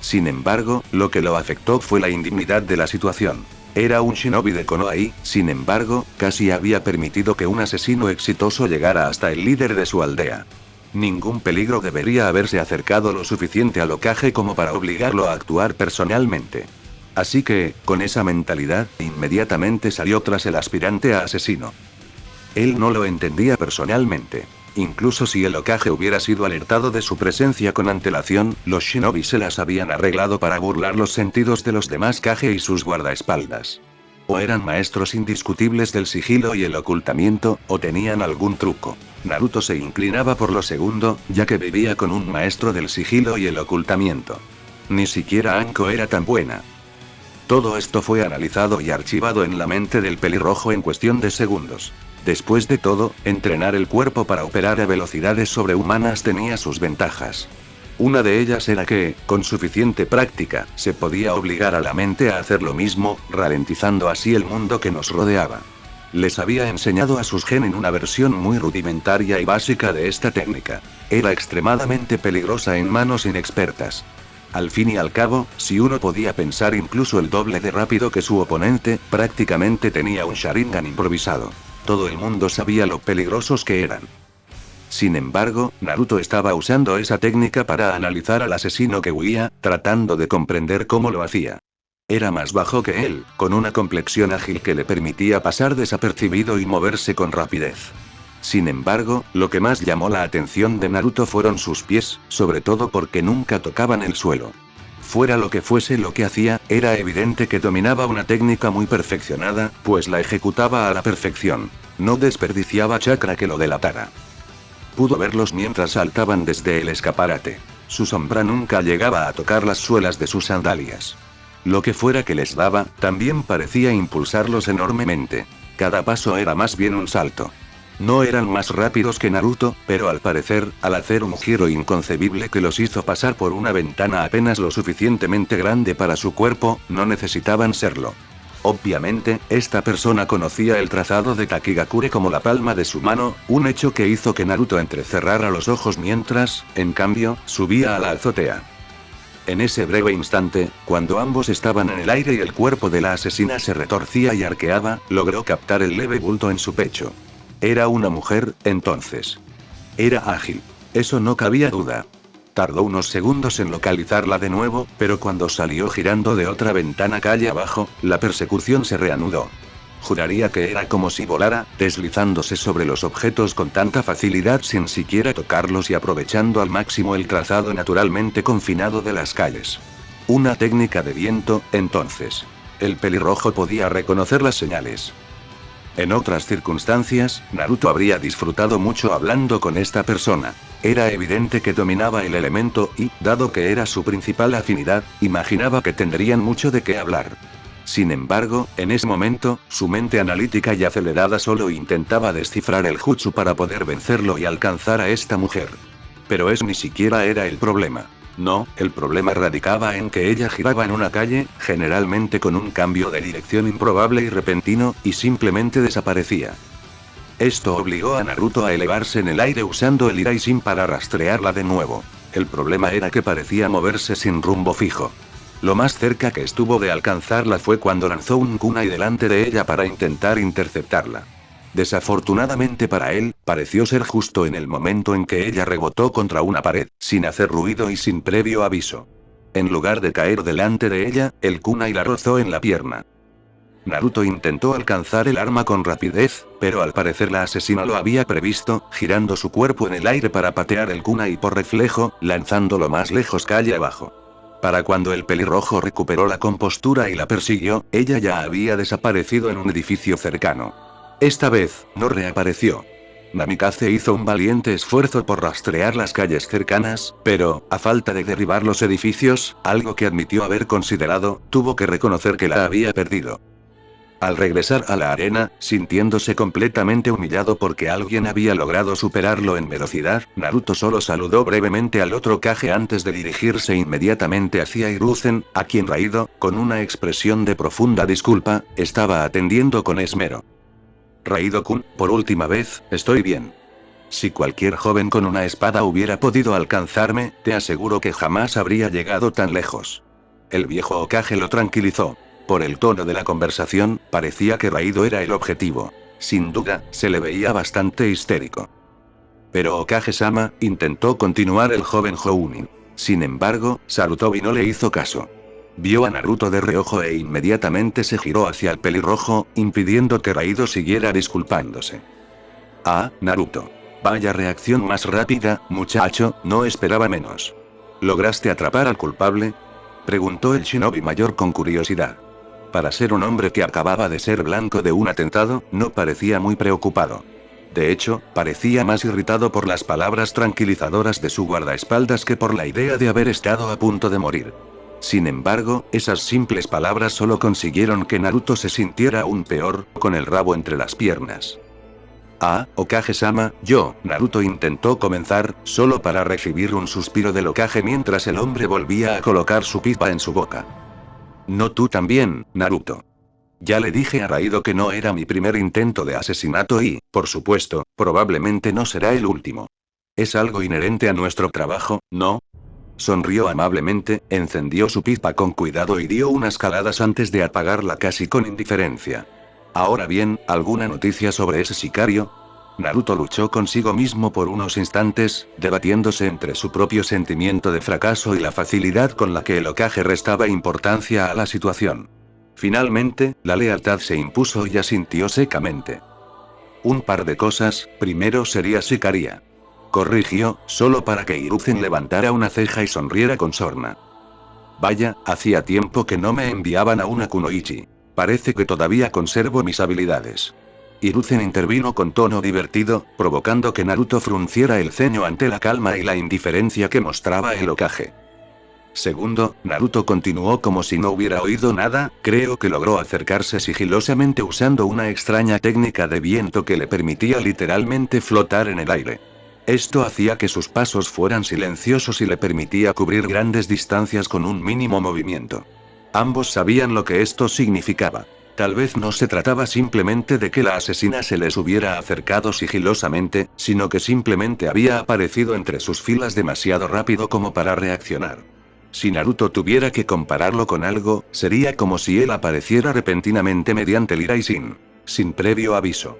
Sin embargo, lo que lo afectó fue la indignidad de la situación. Era un shinobi de Konoha y, sin embargo, casi había permitido que un asesino exitoso llegara hasta el líder de su aldea. Ningún peligro debería haberse acercado lo suficiente al Hokage como para obligarlo a actuar personalmente. Así que, con esa mentalidad, inmediatamente salió tras el aspirante a asesino. Él no lo entendía personalmente. Incluso si el Hokage hubiera sido alertado de su presencia con antelación, los shinobi se las habían arreglado para burlar los sentidos de los demás Kage y sus guardaespaldas. O eran maestros indiscutibles del sigilo y el ocultamiento, o tenían algún truco. Naruto se inclinaba por lo segundo, ya que vivía con un maestro del sigilo y el ocultamiento. Ni siquiera Anko era tan buena. Todo esto fue analizado y archivado en la mente del pelirrojo en cuestión de segundos. Después de todo, entrenar el cuerpo para operar a velocidades sobrehumanas tenía sus ventajas. Una de ellas era que, con suficiente práctica, se podía obligar a la mente a hacer lo mismo, ralentizando así el mundo que nos rodeaba. Les había enseñado a sus genin una versión muy rudimentaria y básica de esta técnica. Era extremadamente peligrosa en manos inexpertas. Al fin y al cabo, si uno podía pensar incluso el doble de rápido que su oponente, prácticamente tenía un Sharingan improvisado. Todo el mundo sabía lo peligrosos que eran. Sin embargo, Naruto estaba usando esa técnica para analizar al asesino que huía, tratando de comprender cómo lo hacía. Era más bajo que él, con una complexión ágil que le permitía pasar desapercibido y moverse con rapidez. Sin embargo, lo que más llamó la atención de Naruto fueron sus pies, sobre todo porque nunca tocaban el suelo. Fuera lo que fuese lo que hacía, era evidente que dominaba una técnica muy perfeccionada, pues la ejecutaba a la perfección. No desperdiciaba chakra que lo delatara. Pudo verlos mientras saltaban desde el escaparate. Su sombra nunca llegaba a tocar las suelas de sus sandalias. Lo que fuera que les daba, también parecía impulsarlos enormemente. Cada paso era más bien un salto. No eran más rápidos que Naruto, pero al parecer, al hacer un giro inconcebible que los hizo pasar por una ventana apenas lo suficientemente grande para su cuerpo, no necesitaban serlo. Obviamente, esta persona conocía el trazado de Takigakure como la palma de su mano, un hecho que hizo que Naruto entrecerrara los ojos mientras, en cambio, subía a la azotea. En ese breve instante, cuando ambos estaban en el aire y el cuerpo de la asesina se retorcía y arqueaba, logró captar el leve bulto en su pecho. Era una mujer, entonces. Era ágil. Eso no cabía duda. Tardó unos segundos en localizarla de nuevo, pero cuando salió girando de otra ventana calle abajo, la persecución se reanudó. Juraría que era como si volara, deslizándose sobre los objetos con tanta facilidad sin siquiera tocarlos y aprovechando al máximo el trazado naturalmente confinado de las calles. Una técnica de viento, entonces. El pelirrojo podía reconocer las señales. En otras circunstancias, Naruto habría disfrutado mucho hablando con esta persona. Era evidente que dominaba el elemento y, dado que era su principal afinidad, imaginaba que tendrían mucho de qué hablar. Sin embargo, en ese momento, su mente analítica y acelerada solo intentaba descifrar el jutsu para poder vencerlo y alcanzar a esta mujer. Pero ni siquiera era el problema. No, el problema radicaba en que ella giraba en una calle, generalmente con un cambio de dirección improbable y repentino, y simplemente desaparecía. Esto obligó a Naruto a elevarse en el aire usando el Iraishin para rastrearla de nuevo. El problema era que parecía moverse sin rumbo fijo. Lo más cerca que estuvo de alcanzarla fue cuando lanzó un kunai delante de ella para intentar interceptarla. Desafortunadamente para él, pareció ser justo en el momento en que ella rebotó contra una pared, sin hacer ruido y sin previo aviso. En lugar de caer delante de ella, el kunai la rozó en la pierna. Naruto intentó alcanzar el arma con rapidez, pero al parecer la asesina lo había previsto, girando su cuerpo en el aire para patear el kunai por reflejo, lanzándolo más lejos calle abajo. Para cuando el pelirrojo recuperó la compostura y la persiguió, ella ya había desaparecido en un edificio cercano. Esta vez, no reapareció. Namikaze hizo un valiente esfuerzo por rastrear las calles cercanas, pero, a falta de derribar los edificios, algo que admitió haber considerado, tuvo que reconocer que la había perdido. Al regresar a la arena, sintiéndose completamente humillado porque alguien había logrado superarlo en velocidad, Naruto solo saludó brevemente al otro Kage antes de dirigirse inmediatamente hacia Hiruzen, a quien Raido, con una expresión de profunda disculpa, estaba atendiendo con esmero. Raido-kun, por última vez, estoy bien. Si cualquier joven con una espada hubiera podido alcanzarme, te aseguro que jamás habría llegado tan lejos. El viejo Hokage lo tranquilizó. Por el tono de la conversación, parecía que Raido era el objetivo. Sin duda, se le veía bastante histérico. Pero Hokage-sama, intentó continuar el joven Jounin. Sin embargo, Sarutobi no le hizo caso. Vio a Naruto de reojo e inmediatamente se giró hacia el pelirrojo, impidiendo que Raido siguiera disculpándose. Ah, Naruto. Vaya reacción más rápida, muchacho, no esperaba menos. ¿Lograste atrapar al culpable?, preguntó el shinobi mayor con curiosidad. Para ser un hombre que acababa de ser blanco de un atentado, no parecía muy preocupado. De hecho, parecía más irritado por las palabras tranquilizadoras de su guardaespaldas que por la idea de haber estado a punto de morir. Sin embargo, esas simples palabras solo consiguieron que Naruto se sintiera aún peor, con el rabo entre las piernas. Ah, Hokage-sama, Naruto intentó comenzar, solo para recibir un suspiro del Hokage mientras el hombre volvía a colocar su pipa en su boca. No, tú también, Naruto. Ya le dije a Raido que no era mi primer intento de asesinato y, por supuesto, probablemente no será el último. Es algo inherente a nuestro trabajo, ¿no? Sonrió amablemente, encendió su pipa con cuidado y dio unas caladas antes de apagarla casi con indiferencia. Ahora bien, ¿alguna noticia sobre ese sicario? Naruto luchó consigo mismo por unos instantes, debatiéndose entre su propio sentimiento de fracaso y la facilidad con la que el Hokage restaba importancia a la situación. Finalmente, la lealtad se impuso y asintió secamente. Un par de cosas, primero sería sicaria. Corrigió, solo para que Hiruzen levantara una ceja y sonriera con sorna. Vaya, hacía tiempo que no me enviaban a una kunoichi. Parece que todavía conservo mis habilidades. Hiruzen intervino con tono divertido, provocando que Naruto frunciera el ceño ante la calma y la indiferencia que mostraba el Hokage. Segundo, Naruto continuó como si no hubiera oído nada, creo que logró acercarse sigilosamente usando una extraña técnica de viento que le permitía literalmente flotar en el aire. Esto hacía que sus pasos fueran silenciosos y le permitía cubrir grandes distancias con un mínimo movimiento. Ambos sabían lo que esto significaba. Tal vez no se trataba simplemente de que la asesina se les hubiera acercado sigilosamente, sino que simplemente había aparecido entre sus filas demasiado rápido como para reaccionar. Si Naruto tuviera que compararlo con algo, sería como si él apareciera repentinamente mediante el ira y sin previo aviso.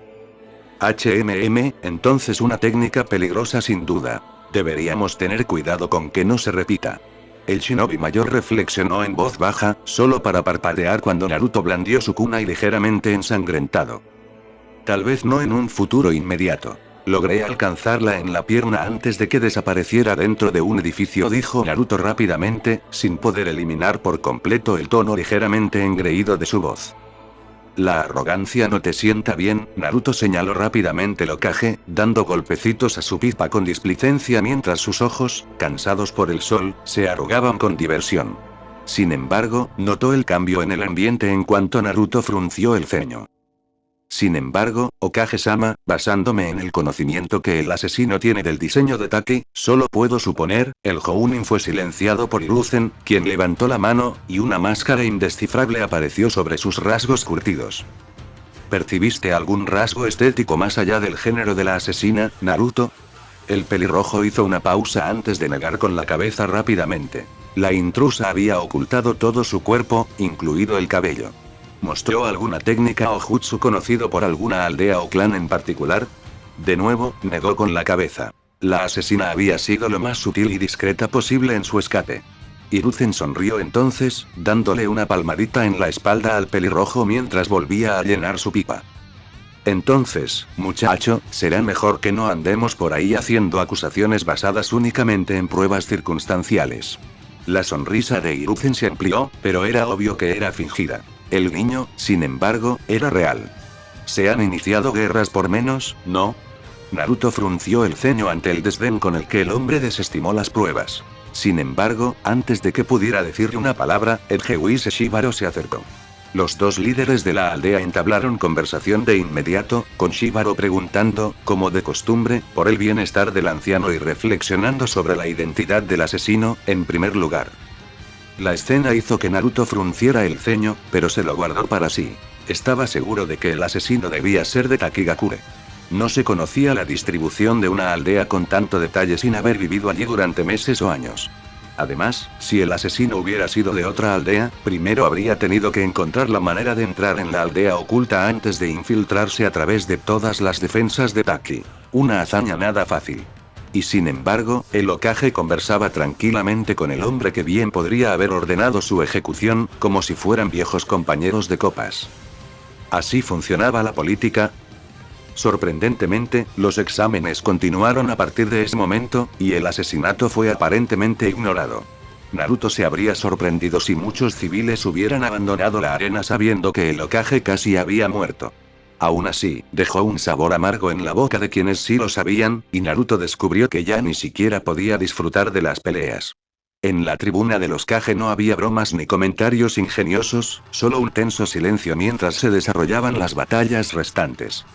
Entonces una técnica peligrosa sin duda. Deberíamos tener cuidado con que no se repita. El shinobi mayor reflexionó en voz baja, solo para parpadear cuando Naruto blandió su kunai ligeramente ensangrentado. Tal vez no en un futuro inmediato. Logré alcanzarla en la pierna antes de que desapareciera dentro de un edificio, dijo Naruto rápidamente, sin poder eliminar por completo el tono ligeramente engreído de su voz. La arrogancia no te sienta bien, Naruto señaló rápidamente el Hokage, dando golpecitos a su pipa con displicencia mientras sus ojos, cansados por el sol, se arrugaban con diversión. Sin embargo, notó el cambio en el ambiente en cuanto Naruto frunció el ceño. Sin embargo, Hokage-sama, basándome en el conocimiento que el asesino tiene del diseño de Taki, solo puedo suponer, el Jounin fue silenciado por Hiruzen, quien levantó la mano, y una máscara indescifrable apareció sobre sus rasgos curtidos. ¿Percibiste algún rasgo estético más allá del género de la asesina, Naruto? El pelirrojo hizo una pausa antes de negar con la cabeza rápidamente. La intrusa había ocultado todo su cuerpo, incluido el cabello. ¿Mostró alguna técnica o jutsu conocido por alguna aldea o clan en particular? De nuevo, negó con la cabeza. La asesina había sido lo más sutil y discreta posible en su escape. Hiruzen sonrió entonces, dándole una palmadita en la espalda al pelirrojo mientras volvía a llenar su pipa. Entonces, muchacho, será mejor que no andemos por ahí haciendo acusaciones basadas únicamente en pruebas circunstanciales. La sonrisa de Hiruzen se amplió, pero era obvio que era fingida. El niño, sin embargo, era real. ¿Se han iniciado guerras por menos, no? Naruto frunció el ceño ante el desdén con el que el hombre desestimó las pruebas. Sin embargo, antes de que pudiera decirle una palabra, el Geisha Shibaro se acercó. Los dos líderes de la aldea entablaron conversación de inmediato, con Shibaro preguntando, como de costumbre, por el bienestar del anciano y reflexionando sobre la identidad del asesino, en primer lugar. La escena hizo que Naruto frunciera el ceño, pero se lo guardó para sí. Estaba seguro de que el asesino debía ser de Takigakure. No se conocía la distribución de una aldea con tanto detalle sin haber vivido allí durante meses o años. Además, si el asesino hubiera sido de otra aldea, primero habría tenido que encontrar la manera de entrar en la aldea oculta antes de infiltrarse a través de todas las defensas de Taki. Una hazaña nada fácil. Y sin embargo, el Hokage conversaba tranquilamente con el hombre que bien podría haber ordenado su ejecución, como si fueran viejos compañeros de copas. Así funcionaba la política. Sorprendentemente, los exámenes continuaron a partir de ese momento, y el asesinato fue aparentemente ignorado. Naruto se habría sorprendido si muchos civiles hubieran abandonado la arena sabiendo que el Hokage casi había muerto. Aún así, dejó un sabor amargo en la boca de quienes sí lo sabían, y Naruto descubrió que ya ni siquiera podía disfrutar de las peleas. En la tribuna de los Kage no había bromas ni comentarios ingeniosos, solo un tenso silencio mientras se desarrollaban las batallas restantes.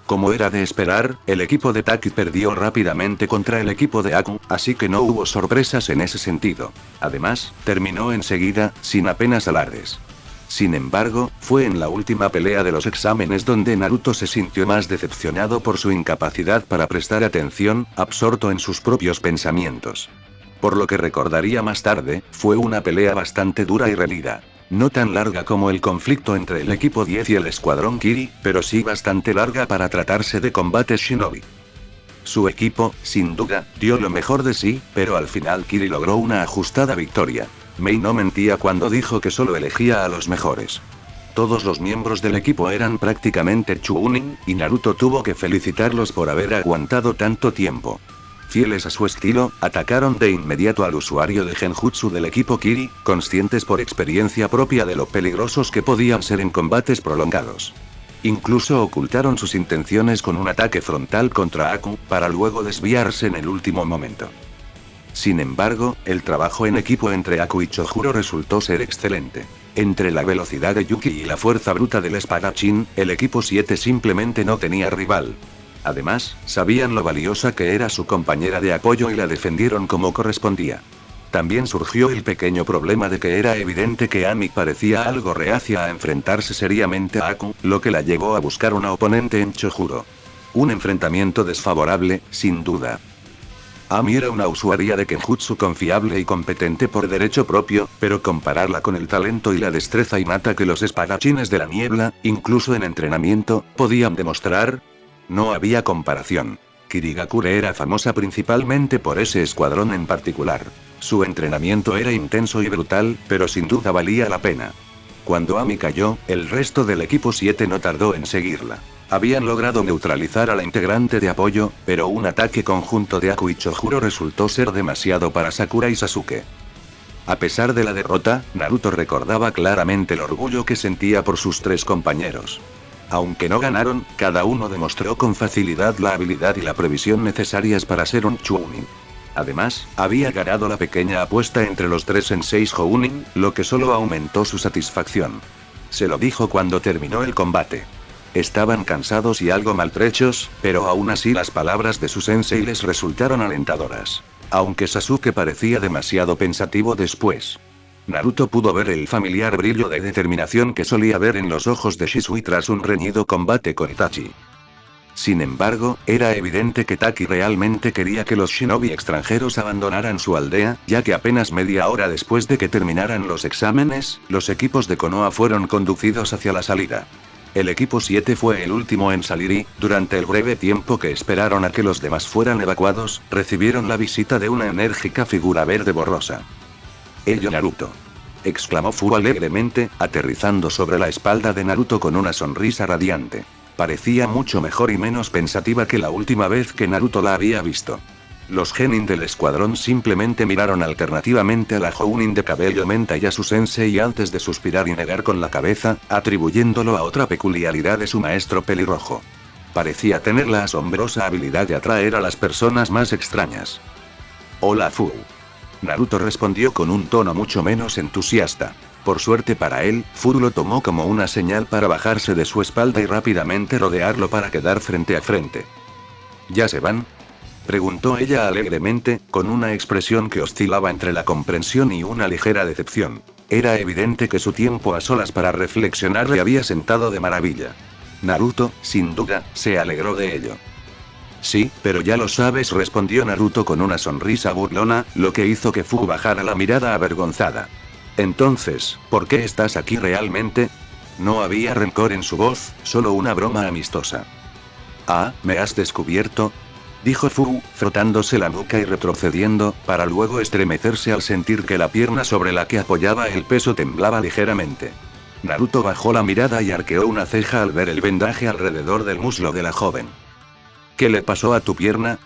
Como era de esperar, el equipo de Taki perdió rápidamente contra el equipo de Aku, así que no hubo sorpresas en ese sentido. Además, terminó enseguida, sin apenas alardes. Sin embargo, fue en la última pelea de los exámenes donde Naruto se sintió más decepcionado por su incapacidad para prestar atención, absorto en sus propios pensamientos. Por lo que recordaría más tarde, fue una pelea bastante dura y reñida. No tan larga como el conflicto entre el equipo 10 y el escuadrón Kiri, pero sí bastante larga para tratarse de combate shinobi. Su equipo, sin duda, dio lo mejor de sí, pero al final Kiri logró una ajustada victoria. Mei no mentía cuando dijo que solo elegía a los mejores. Todos los miembros del equipo eran prácticamente Chunin, y Naruto tuvo que felicitarlos por haber aguantado tanto tiempo. Fieles a su estilo, atacaron de inmediato al usuario de Genjutsu del equipo Kiri, conscientes por experiencia propia de lo peligrosos que podían ser en combates prolongados. Incluso ocultaron sus intenciones con un ataque frontal contra Aku, para luego desviarse en el último momento. Sin embargo, el trabajo en equipo entre Aku y Chojuro resultó ser excelente. Entre la velocidad de Yuki y la fuerza bruta del espadachín, el equipo 7 simplemente no tenía rival. Además, sabían lo valiosa que era su compañera de apoyo y la defendieron como correspondía. También surgió el pequeño problema de que era evidente que Ami parecía algo reacia a enfrentarse seriamente a Aku, lo que la llevó a buscar una oponente en Chojuro. Un enfrentamiento desfavorable, sin duda. Ami era una usuaria de Genjutsu confiable y competente por derecho propio, pero compararla con el talento y la destreza innata que los espadachines de la niebla, incluso en entrenamiento, podían demostrar, no había comparación. Kirigakure era famosa principalmente por ese escuadrón en particular. Su entrenamiento era intenso y brutal, pero sin duda valía la pena. Cuando Ami cayó, el resto del equipo 7 no tardó en seguirla. Habían logrado neutralizar a la integrante de apoyo, pero un ataque conjunto de Aku y Chojuro resultó ser demasiado para Sakura y Sasuke. A pesar de la derrota, Naruto recordaba claramente el orgullo que sentía por sus tres compañeros. Aunque no ganaron, cada uno demostró con facilidad la habilidad y la previsión necesarias para ser un Chunin. Además, había ganado la pequeña apuesta entre los tres en 6 Jounin, lo que solo aumentó su satisfacción. Se lo dijo cuando terminó el combate. Estaban cansados y algo maltrechos, pero aún así las palabras de su sensei les resultaron alentadoras. Aunque Sasuke parecía demasiado pensativo después. Naruto pudo ver el familiar brillo de determinación que solía ver en los ojos de Shisui tras un reñido combate con Itachi. Sin embargo, era evidente que Taki realmente quería que los shinobi extranjeros abandonaran su aldea, ya que apenas media hora después de que terminaran los exámenes, los equipos de Konoha fueron conducidos hacia la salida. El equipo 7 fue el último en salir y, durante el breve tiempo que esperaron a que los demás fueran evacuados, recibieron la visita de una enérgica figura verde borrosa. «¡Ello Naruto!», exclamó Fu alegremente, aterrizando sobre la espalda de Naruto con una sonrisa radiante. Parecía mucho mejor y menos pensativa que la última vez que Naruto la había visto. Los genin del escuadrón simplemente miraron alternativamente a la Jounin de cabello menta y a su sensei antes de suspirar y negar con la cabeza, atribuyéndolo a otra peculiaridad de su maestro pelirrojo. Parecía tener la asombrosa habilidad de atraer a las personas más extrañas. «Hola Fu». Naruto respondió con un tono mucho menos entusiasta. Por suerte para él, Furu lo tomó como una señal para bajarse de su espalda y rápidamente rodearlo para quedar frente a frente. ¿Ya se van?, preguntó ella alegremente, con una expresión que oscilaba entre la comprensión y una ligera decepción. Era evidente que su tiempo a solas para reflexionar le había sentado de maravilla. Naruto, sin duda, se alegró de ello. Sí, pero ya lo sabes, respondió Naruto con una sonrisa burlona, lo que hizo que Fu bajara la mirada avergonzada. Entonces, ¿por qué estás aquí realmente? No había rencor en su voz, solo una broma amistosa. Ah, ¿me has descubierto?, dijo Fu, frotándose la nuca y retrocediendo, para luego estremecerse al sentir que la pierna sobre la que apoyaba el peso temblaba ligeramente. Naruto bajó la mirada y arqueó una ceja al ver el vendaje alrededor del muslo de la joven. ¿Qué le pasó a tu pierna?,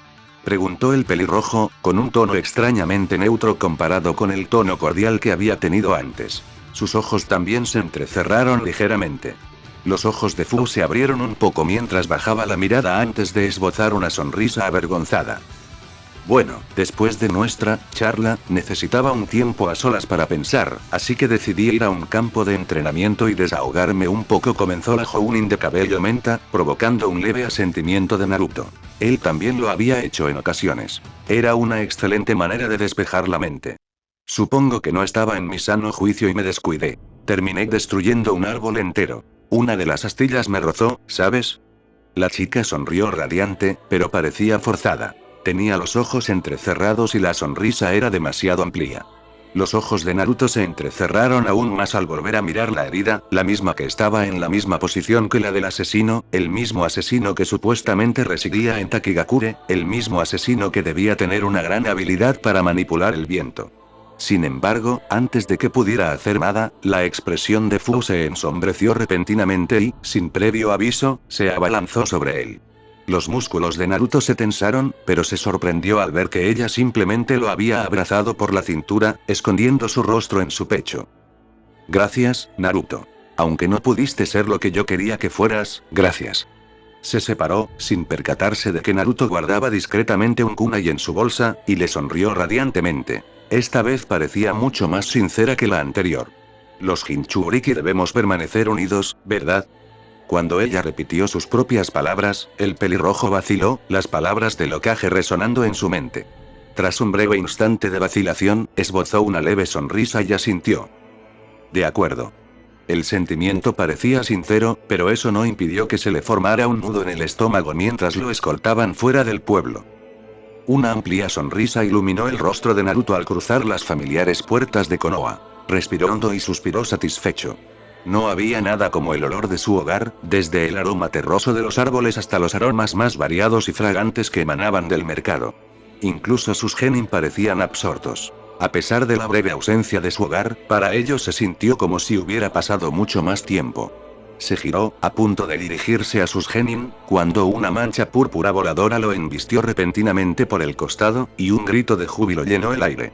preguntó el pelirrojo, con un tono extrañamente neutro comparado con el tono cordial que había tenido antes. Sus ojos también se entrecerraron ligeramente. Los ojos de Fu se abrieron un poco mientras bajaba la mirada antes de esbozar una sonrisa avergonzada. Bueno, después de nuestra charla, necesitaba un tiempo a solas para pensar, así que decidí ir a un campo de entrenamiento y desahogarme un poco, comenzó la Jounin de cabello menta, provocando un leve asentimiento de Naruto. Él también lo había hecho en ocasiones. Era una excelente manera de despejar la mente. Supongo que no estaba en mi sano juicio y me descuidé. Terminé destruyendo un árbol entero. Una de las astillas me rozó, ¿sabes? La chica sonrió radiante, pero parecía forzada. Tenía los ojos entrecerrados y la sonrisa era demasiado amplia. Los ojos de Naruto se entrecerraron aún más al volver a mirar la herida, la misma que estaba en la misma posición que la del asesino, el mismo asesino que supuestamente residía en Takigakure, el mismo asesino que debía tener una gran habilidad para manipular el viento. Sin embargo, antes de que pudiera hacer nada, la expresión de Fu se ensombreció repentinamente y, sin previo aviso, se abalanzó sobre él. Los músculos de Naruto se tensaron, pero se sorprendió al ver que ella simplemente lo había abrazado por la cintura, escondiendo su rostro en su pecho. Gracias, Naruto. Aunque no pudiste ser lo que yo quería que fueras, gracias. Se separó, sin percatarse de que Naruto guardaba discretamente un kunai en su bolsa, y le sonrió radiantemente. Esta vez parecía mucho más sincera que la anterior. Los Jinchuriki debemos permanecer unidos, ¿verdad? Cuando ella repitió sus propias palabras, el pelirrojo vaciló, las palabras del Hokage resonando en su mente. Tras un breve instante de vacilación, esbozó una leve sonrisa y asintió. De acuerdo. El sentimiento parecía sincero, pero eso no impidió que se le formara un nudo en el estómago mientras lo escoltaban fuera del pueblo. Una amplia sonrisa iluminó el rostro de Naruto al cruzar las familiares puertas de Konoha. Respiró hondo y suspiró satisfecho. No había nada como el olor de su hogar, desde el aroma terroso de los árboles hasta los aromas más variados y fragantes que emanaban del mercado. Incluso sus genin parecían absortos. A pesar de la breve ausencia de su hogar, para ellos se sintió como si hubiera pasado mucho más tiempo. Se giró, a punto de dirigirse a sus genin, cuando una mancha púrpura voladora lo embistió repentinamente por el costado, y un grito de júbilo llenó el aire.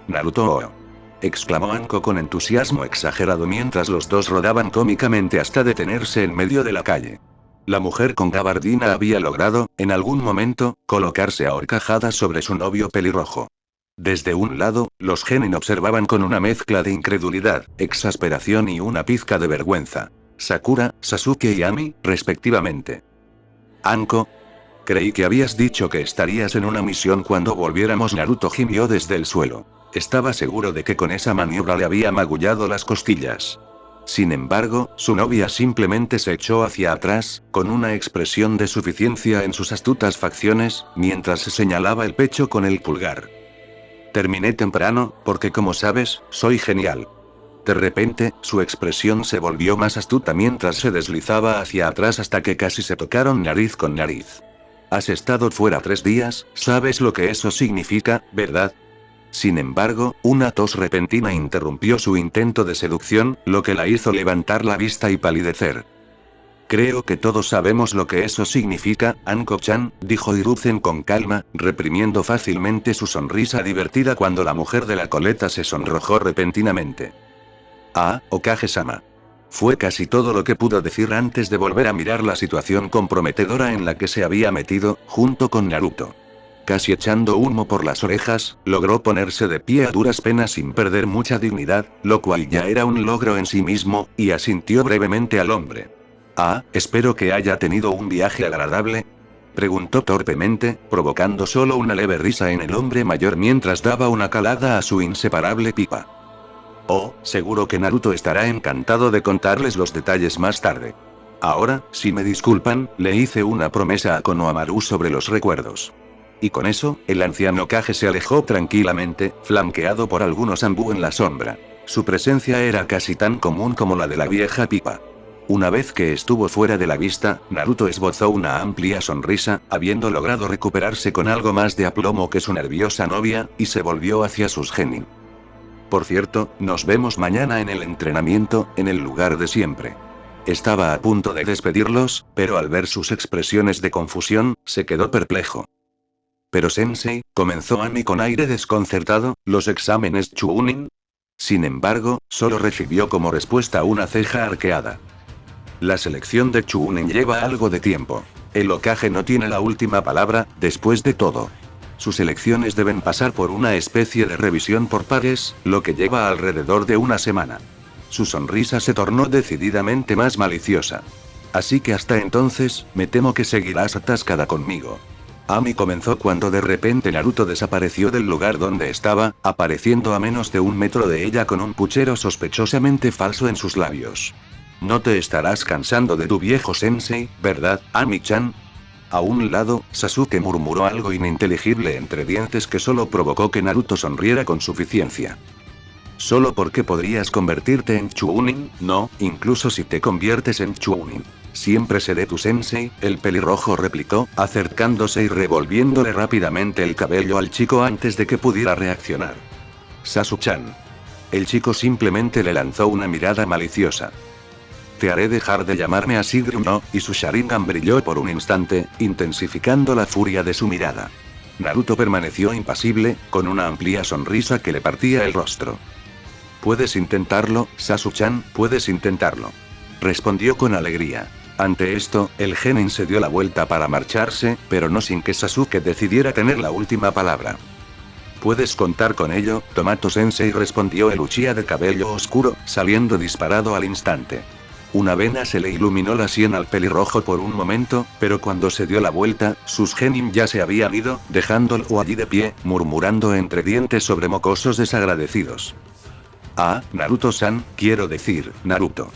¡Naruto! Exclamó Anko con entusiasmo exagerado mientras los dos rodaban cómicamente hasta detenerse en medio de la calle. La mujer con gabardina había logrado, en algún momento, colocarse a horcajadas sobre su novio pelirrojo. Desde un lado, los genin observaban con una mezcla de incredulidad, exasperación y una pizca de vergüenza. Sakura, Sasuke y Ami, respectivamente. Anko. Creí que habías dicho que estarías en una misión cuando volviéramos. Naruto gimió desde el suelo. Estaba seguro de que con esa maniobra le había magullado las costillas. Sin embargo, su novia simplemente se echó hacia atrás, con una expresión de suficiencia en sus astutas facciones, mientras se señalaba el pecho con el pulgar. Terminé temprano, porque como sabes, soy genial. De repente, su expresión se volvió más astuta mientras se deslizaba hacia atrás hasta que casi se tocaron nariz con nariz. Has estado fuera 3 días, sabes lo que eso significa, ¿verdad? Sin embargo, una tos repentina interrumpió su intento de seducción, lo que la hizo levantar la vista y palidecer. Creo que todos sabemos lo que eso significa, Anko-chan, dijo Hiruzen con calma, reprimiendo fácilmente su sonrisa divertida cuando la mujer de la coleta se sonrojó repentinamente. Ah, Hokage-sama. Fue casi todo lo que pudo decir antes de volver a mirar la situación comprometedora en la que se había metido, junto con Naruto. casi echando humo por las orejas, logró ponerse de pie a duras penas sin perder mucha dignidad, lo cual ya era un logro en sí mismo, y asintió brevemente al hombre. Ah, espero que haya tenido un viaje agradable. Preguntó torpemente, provocando solo una leve risa en el hombre mayor mientras daba una calada a su inseparable pipa. Oh, seguro que Naruto estará encantado de contarles los detalles más tarde. Ahora, si me disculpan, le hice una promesa a Konohamaru sobre los recuerdos. Y con eso, el anciano Kage se alejó tranquilamente, flanqueado por algunos Anbu en la sombra. Su presencia era casi tan común como la de la vieja pipa. Una vez que estuvo fuera de la vista, Naruto esbozó una amplia sonrisa, habiendo logrado recuperarse con algo más de aplomo que su nerviosa novia, y se volvió hacia sus genin. Por cierto, nos vemos mañana en el entrenamiento, en el lugar de siempre. Estaba a punto de despedirlos, pero al ver sus expresiones de confusión, se quedó perplejo. Pero Sensei, comenzó Ami con aire desconcertado, ¿los exámenes Chunin? Sin embargo, solo recibió como respuesta una ceja arqueada. La selección de Chunin lleva algo de tiempo. El Hokage no tiene la última palabra, después de todo. Sus elecciones deben pasar por una especie de revisión por pares, lo que lleva alrededor de una semana. Su sonrisa se tornó decididamente más maliciosa. Así que hasta entonces, me temo que seguirás atascada conmigo. Ami comenzó cuando de repente Naruto desapareció del lugar donde estaba, apareciendo a menos de 1 metro de ella con un puchero sospechosamente falso en sus labios. No te estarás cansando de tu viejo sensei, ¿verdad, Ami-chan? A un lado, Sasuke murmuró algo ininteligible entre dientes que solo provocó que Naruto sonriera con suficiencia. Solo porque podrías convertirte en Chunin, no, incluso si te conviertes en Chunin. Siempre seré tu sensei, el pelirrojo replicó, acercándose y revolviéndole rápidamente el cabello al chico antes de que pudiera reaccionar. Sasu-chan. El chico simplemente le lanzó una mirada maliciosa. Te haré dejar de llamarme así, gruñó, y su Sharingan brilló por un instante, intensificando la furia de su mirada. Naruto permaneció impasible, con una amplia sonrisa que le partía el rostro. Puedes intentarlo, Sasu-chan, puedes intentarlo. Respondió con alegría. Ante esto, el genin se dio la vuelta para marcharse, pero no sin que Sasuke decidiera tener la última palabra. Puedes contar con ello, Tomato-sensei, respondió el Uchiha de cabello oscuro, saliendo disparado al instante. Una vena se le iluminó la sien al pelirrojo por un momento, pero cuando se dio la vuelta, sus genin ya se habían ido, dejándolo allí de pie, murmurando entre dientes sobre mocosos desagradecidos. Ah, Naruto-san, quiero decir, Naruto.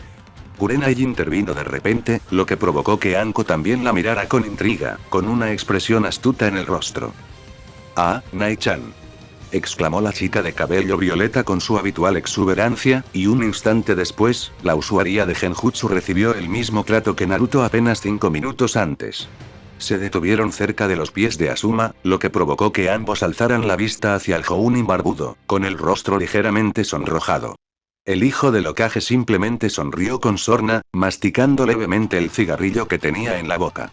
Kurenai intervino de repente, lo que provocó que Anko también la mirara con intriga, con una expresión astuta en el rostro. Ah, Nai-chan. Exclamó la chica de cabello violeta con su habitual exuberancia, y un instante después, la usuaria de Genjutsu recibió el mismo trato que Naruto apenas 5 minutos antes. Se detuvieron cerca de los pies de Asuma, lo que provocó que ambos alzaran la vista hacia el Jounin barbudo, con el rostro ligeramente sonrojado. El hijo del Hokage simplemente sonrió con sorna, masticando levemente el cigarrillo que tenía en la boca.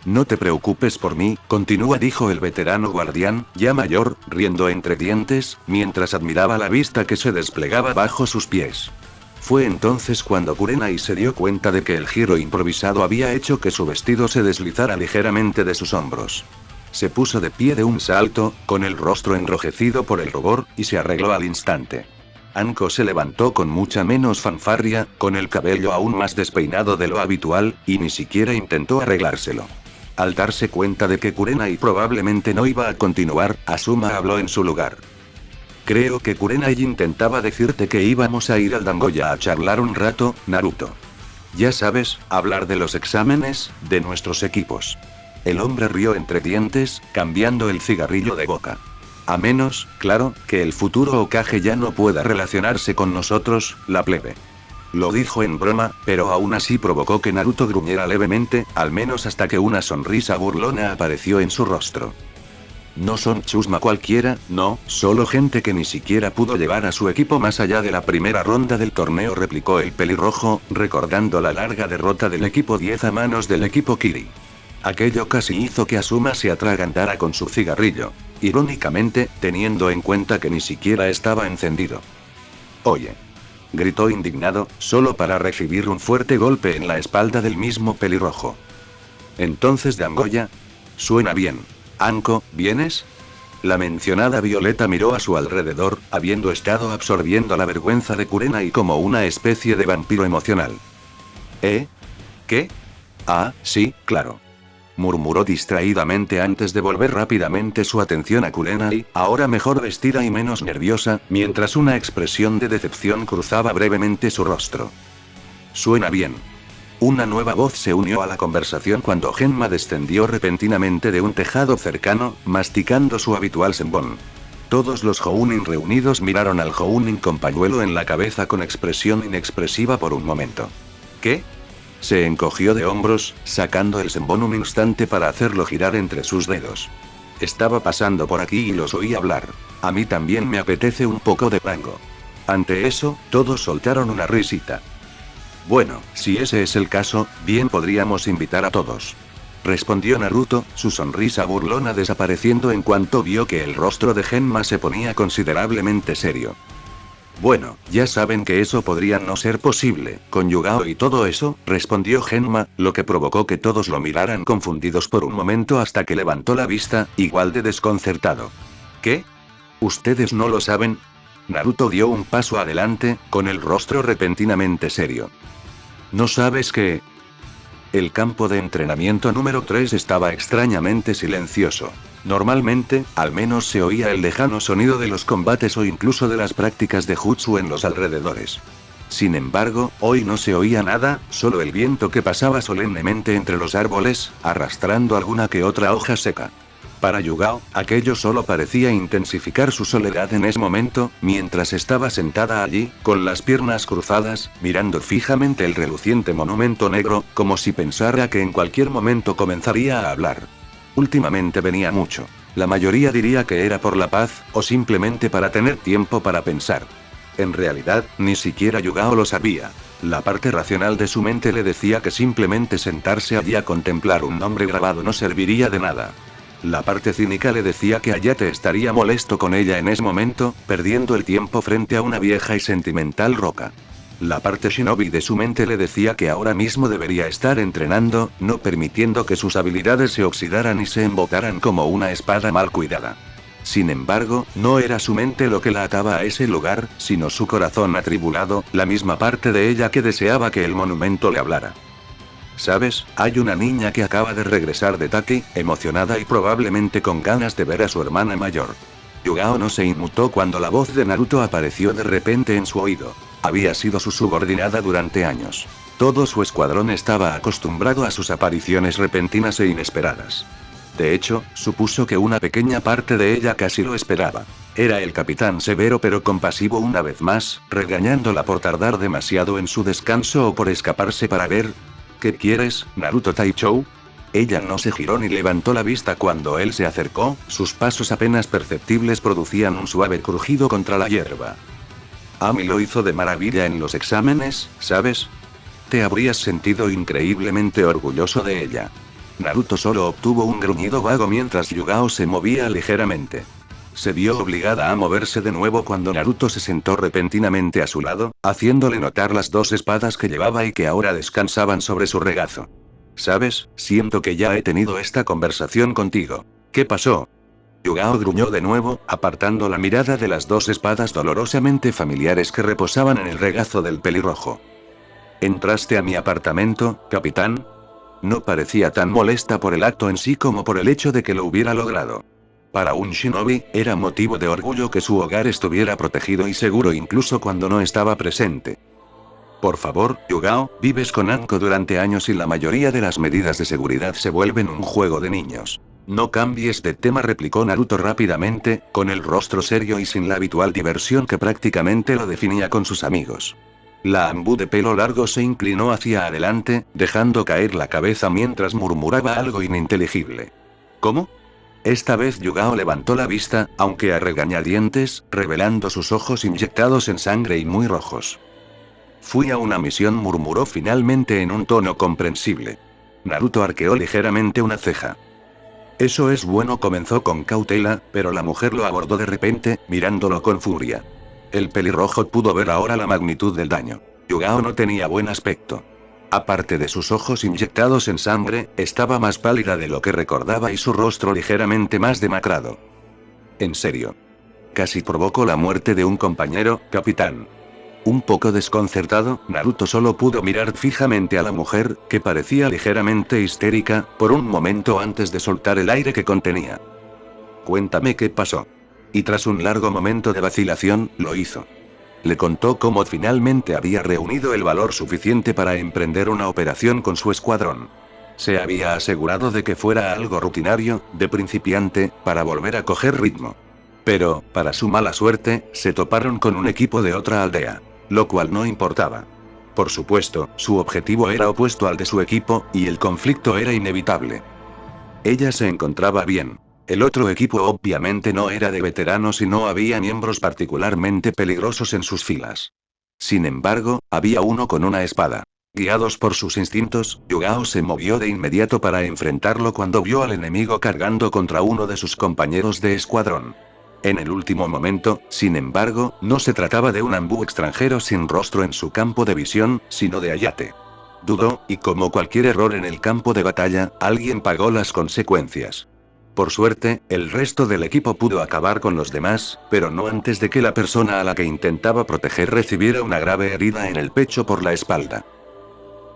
No te preocupes por mí, continúa, dijo el veterano guardián, ya mayor, riendo entre dientes, mientras admiraba la vista que se desplegaba bajo sus pies. Fue entonces cuando Kurenai se dio cuenta de que el giro improvisado había hecho que su vestido se deslizara ligeramente de sus hombros. Se puso de pie de un salto, con el rostro enrojecido por el rubor, y se arregló al instante. Anko se levantó con mucha menos fanfarria, con el cabello aún más despeinado de lo habitual, y ni siquiera intentó arreglárselo. Al darse cuenta de que Kurenai probablemente no iba a continuar, Asuma habló en su lugar. Creo que Kurenai intentaba decirte que íbamos a ir al Dangoya a charlar un rato, Naruto. Ya sabes, hablar de los exámenes, de nuestros equipos. El hombre rió entre dientes, cambiando el cigarrillo de boca. A menos, claro, que el futuro Hokage ya no pueda relacionarse con nosotros, la plebe. Lo dijo en broma, pero aún así provocó que Naruto gruñera levemente, al menos hasta que una sonrisa burlona apareció en su rostro. No son chusma cualquiera, no, solo gente que ni siquiera pudo llevar a su equipo más allá de la primera ronda del torneo, replicó el pelirrojo, recordando la larga derrota del equipo 10 a manos del equipo Kiri. Aquello casi hizo que Asuma se atragantara con su cigarrillo. Irónicamente, teniendo en cuenta que ni siquiera estaba encendido. Oye. Gritó indignado, solo para recibir un fuerte golpe en la espalda del mismo pelirrojo. Entonces Dangoya. Suena bien. Anko, ¿vienes? La mencionada Violeta miró a su alrededor, habiendo estado absorbiendo la vergüenza de Kurenai como una especie de vampiro emocional. ¿Qué? Ah, sí, claro. Murmuró distraídamente antes de volver rápidamente su atención a Kurenai, ahora mejor vestida y menos nerviosa, mientras una expresión de decepción cruzaba brevemente su rostro. Suena bien. Una nueva voz se unió a la conversación cuando Genma descendió repentinamente de un tejado cercano, masticando su habitual senbon. Todos los Jounin reunidos miraron al Jounin con pañuelo en la cabeza con expresión inexpresiva por un momento. ¿Qué? Se encogió de hombros, sacando el senbon un instante para hacerlo girar entre sus dedos. Estaba pasando por aquí y los oí hablar. A mí también me apetece un poco de rango. Ante eso, todos soltaron una risita. Bueno, si ese es el caso, bien podríamos invitar a todos. Respondió Naruto, su sonrisa burlona desapareciendo en cuanto vio que el rostro de Genma se ponía considerablemente serio. Bueno, ya saben que eso podría no ser posible, con Yugao y todo eso, respondió Genma, lo que provocó que todos lo miraran confundidos por un momento hasta que levantó la vista, igual de desconcertado. ¿Qué? ¿Ustedes no lo saben? Naruto dio un paso adelante, con el rostro repentinamente serio. ¿No sabes qué? El campo de entrenamiento número 3 estaba extrañamente silencioso. Normalmente, al menos se oía el lejano sonido de los combates o incluso de las prácticas de jutsu en los alrededores. Sin embargo, hoy no se oía nada, solo el viento que pasaba solemnemente entre los árboles, arrastrando alguna que otra hoja seca. Para Yugao, aquello solo parecía intensificar su soledad en ese momento, mientras estaba sentada allí, con las piernas cruzadas, mirando fijamente el reluciente monumento negro, como si pensara que en cualquier momento comenzaría a hablar. Últimamente venía mucho. La mayoría diría que era por la paz, o simplemente para tener tiempo para pensar. En realidad, ni siquiera Yugao lo sabía. La parte racional de su mente le decía que simplemente sentarse allí a contemplar un nombre grabado no serviría de nada. La parte cínica le decía que Hayate estaría molesto con ella en ese momento, perdiendo el tiempo frente a una vieja y sentimental roca. La parte shinobi de su mente le decía que ahora mismo debería estar entrenando, no permitiendo que sus habilidades se oxidaran y se embotaran como una espada mal cuidada. Sin embargo, no era su mente lo que la ataba a ese lugar, sino su corazón atribulado, la misma parte de ella que deseaba que el monumento le hablara. ¿Sabes? Hay una niña que acaba de regresar de Taki, emocionada y probablemente con ganas de ver a su hermana mayor. Yugao no se inmutó cuando la voz de Naruto apareció de repente en su oído. Había sido su subordinada durante años. Todo su escuadrón estaba acostumbrado a sus apariciones repentinas e inesperadas. De hecho, supuso que una pequeña parte de ella casi lo esperaba. Era el capitán severo pero compasivo una vez más, regañándola por tardar demasiado en su descanso o por escaparse para ver. ¿Qué quieres, Naruto Taichou? Ella no se giró ni levantó la vista cuando él se acercó, sus pasos apenas perceptibles producían un suave crujido contra la hierba. Ami lo hizo de maravilla en los exámenes, ¿sabes? Te habrías sentido increíblemente orgulloso de ella. Naruto solo obtuvo un gruñido vago mientras Yugao se movía ligeramente. Se vio obligada a moverse de nuevo cuando Naruto se sentó repentinamente a su lado, haciéndole notar las dos espadas que llevaba y que ahora descansaban sobre su regazo. ¿Sabes? Siento que ya he tenido esta conversación contigo. ¿Qué pasó? Yugao gruñó de nuevo, apartando la mirada de las dos espadas dolorosamente familiares que reposaban en el regazo del pelirrojo. ¿Entraste a mi apartamento, capitán? No parecía tan molesta por el acto en sí como por el hecho de que lo hubiera logrado. Para un shinobi, era motivo de orgullo que su hogar estuviera protegido y seguro incluso cuando no estaba presente. Por favor, Yugao, vives con Anko durante años y la mayoría de las medidas de seguridad se vuelven un juego de niños. No cambies de tema, replicó Naruto rápidamente, con el rostro serio y sin la habitual diversión que prácticamente lo definía con sus amigos. La Anbu de pelo largo se inclinó hacia adelante, dejando caer la cabeza mientras murmuraba algo ininteligible. ¿Cómo? Esta vez Yugao levantó la vista, aunque a regañadientes, revelando sus ojos inyectados en sangre y muy rojos. Fui a una misión, murmuró finalmente en un tono comprensible. Naruto arqueó ligeramente una ceja. Eso es bueno, comenzó con cautela, pero la mujer lo abordó de repente, mirándolo con furia. El pelirrojo pudo ver ahora la magnitud del daño. Yugao no tenía buen aspecto. Aparte de sus ojos inyectados en sangre, estaba más pálida de lo que recordaba y su rostro ligeramente más demacrado. En serio. Casi provocó la muerte de un compañero, capitán. Un poco desconcertado, Naruto solo pudo mirar fijamente a la mujer, que parecía ligeramente histérica, por un momento antes de soltar el aire que contenía. Cuéntame qué pasó. Y tras un largo momento de vacilación, lo hizo. Le contó cómo finalmente había reunido el valor suficiente para emprender una operación con su escuadrón. Se había asegurado de que fuera algo rutinario, de principiante, para volver a coger ritmo. Pero, para su mala suerte, se toparon con un equipo de otra aldea. Lo cual no importaba. Por supuesto, su objetivo era opuesto al de su equipo, y el conflicto era inevitable. Ella se encontraba bien. El otro equipo obviamente no era de veteranos y no había miembros particularmente peligrosos en sus filas. Sin embargo, había uno con una espada. Guiados por sus instintos, Yugao se movió de inmediato para enfrentarlo cuando vio al enemigo cargando contra uno de sus compañeros de escuadrón. En el último momento, sin embargo, no se trataba de un ambú extranjero sin rostro en su campo de visión, sino de Hayate. Dudó, y como cualquier error en el campo de batalla, alguien pagó las consecuencias. Por suerte, el resto del equipo pudo acabar con los demás, pero no antes de que la persona a la que intentaba proteger recibiera una grave herida en el pecho por la espalda.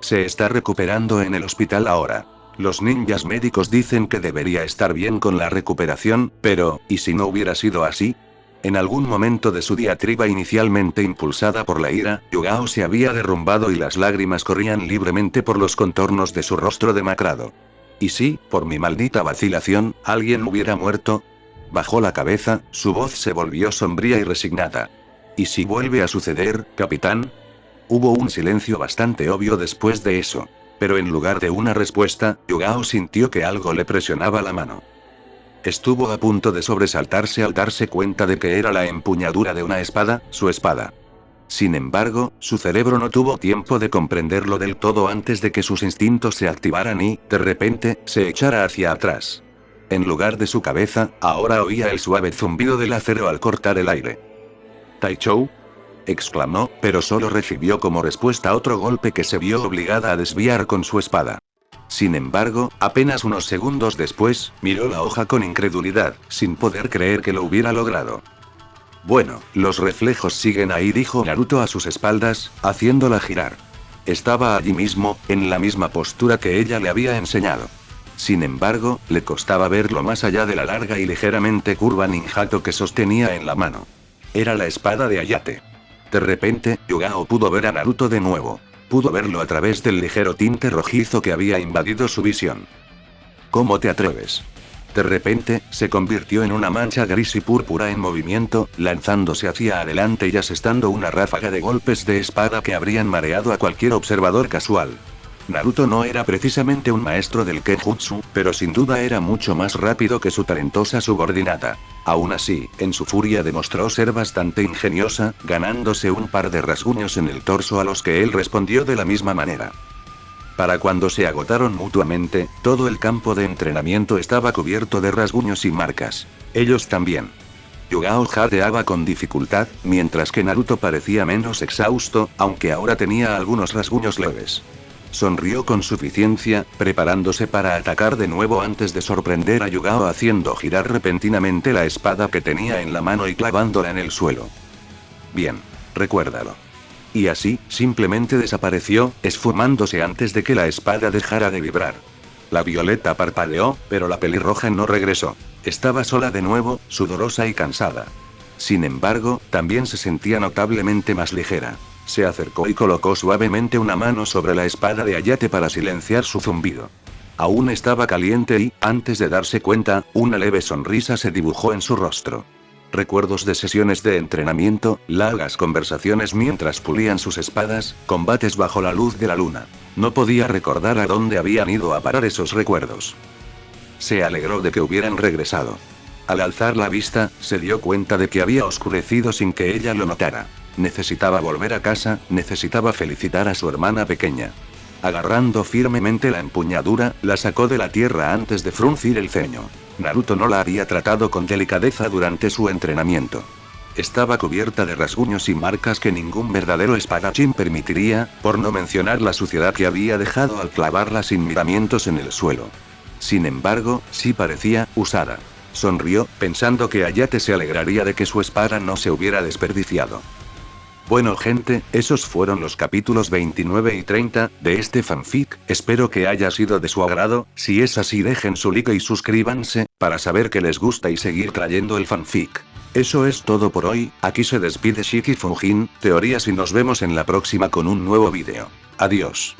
Se está recuperando en el hospital ahora. Los ninjas médicos dicen que debería estar bien con la recuperación, pero, ¿y si no hubiera sido así? En algún momento de su diatriba inicialmente impulsada por la ira, Yugao se había derrumbado y las lágrimas corrían libremente por los contornos de su rostro demacrado. ¿Y si, por mi maldita vacilación, alguien hubiera muerto? Bajó la cabeza, su voz se volvió sombría y resignada. ¿Y si vuelve a suceder, capitán? Hubo un silencio bastante obvio después de eso. Pero en lugar de una respuesta, Yugao sintió que algo le presionaba la mano. Estuvo a punto de sobresaltarse al darse cuenta de que era la empuñadura de una espada, su espada. Sin embargo, su cerebro no tuvo tiempo de comprenderlo del todo antes de que sus instintos se activaran y, de repente, se echara hacia atrás. En lugar de su cabeza, ahora oía el suave zumbido del acero al cortar el aire. ¿Taichou?, exclamó, pero solo recibió como respuesta otro golpe que se vio obligada a desviar con su espada. Sin embargo, apenas unos segundos después, miró la hoja con incredulidad, sin poder creer que lo hubiera logrado. Bueno, los reflejos siguen ahí, dijo Naruto a sus espaldas, haciéndola girar. Estaba allí mismo, en la misma postura que ella le había enseñado. Sin embargo, le costaba verlo más allá de la larga y ligeramente curva ninjato que sostenía en la mano. Era la espada de Hayate. De repente, Yugao pudo ver a Naruto de nuevo. Pudo verlo a través del ligero tinte rojizo que había invadido su visión. ¿Cómo te atreves? De repente, se convirtió en una mancha gris y púrpura en movimiento, lanzándose hacia adelante y asestando una ráfaga de golpes de espada que habrían mareado a cualquier observador casual. Naruto no era precisamente un maestro del Kenjutsu, pero sin duda era mucho más rápido que su talentosa subordinata. Aún así, en su furia demostró ser bastante ingeniosa, ganándose un par de rasguños en el torso a los que él respondió de la misma manera. Para cuando se agotaron mutuamente, todo el campo de entrenamiento estaba cubierto de rasguños y marcas. Ellos también. Yugao jadeaba con dificultad, mientras que Naruto parecía menos exhausto, aunque ahora tenía algunos rasguños leves. Sonrió con suficiencia, preparándose para atacar de nuevo antes de sorprender a Yugao haciendo girar repentinamente la espada que tenía en la mano y clavándola en el suelo. Bien, recuérdalo. Y así, simplemente desapareció, esfumándose antes de que la espada dejara de vibrar. La Violeta parpadeó, pero la pelirroja no regresó. Estaba sola de nuevo, sudorosa y cansada. Sin embargo, también se sentía notablemente más ligera. Se acercó y colocó suavemente una mano sobre la espada de Hayate para silenciar su zumbido. Aún estaba caliente y, antes de darse cuenta, una leve sonrisa se dibujó en su rostro. Recuerdos de sesiones de entrenamiento, largas conversaciones mientras pulían sus espadas, combates bajo la luz de la luna. No podía recordar a dónde habían ido a parar esos recuerdos. Se alegró de que hubieran regresado. Al alzar la vista, se dio cuenta de que había oscurecido sin que ella lo notara. Necesitaba volver a casa, necesitaba felicitar a su hermana pequeña. Agarrando firmemente la empuñadura, la sacó de la tierra antes de fruncir el ceño. Naruto no la había tratado con delicadeza durante su entrenamiento. Estaba cubierta de rasguños y marcas que ningún verdadero espadachín permitiría, por no mencionar la suciedad que había dejado al clavarla sin miramientos en el suelo. Sin embargo, sí parecía usada. Sonrió, pensando que Hayate se alegraría de que su espada no se hubiera desperdiciado. Bueno gente, esos fueron los capítulos 29 y 30 de este fanfic, espero que haya sido de su agrado. Si es así dejen su like y suscríbanse, para saber que les gusta y seguir trayendo el fanfic. Eso es todo por hoy, aquí se despide Shiki Fujin, Teorías y nos vemos en la próxima con un nuevo vídeo. Adiós.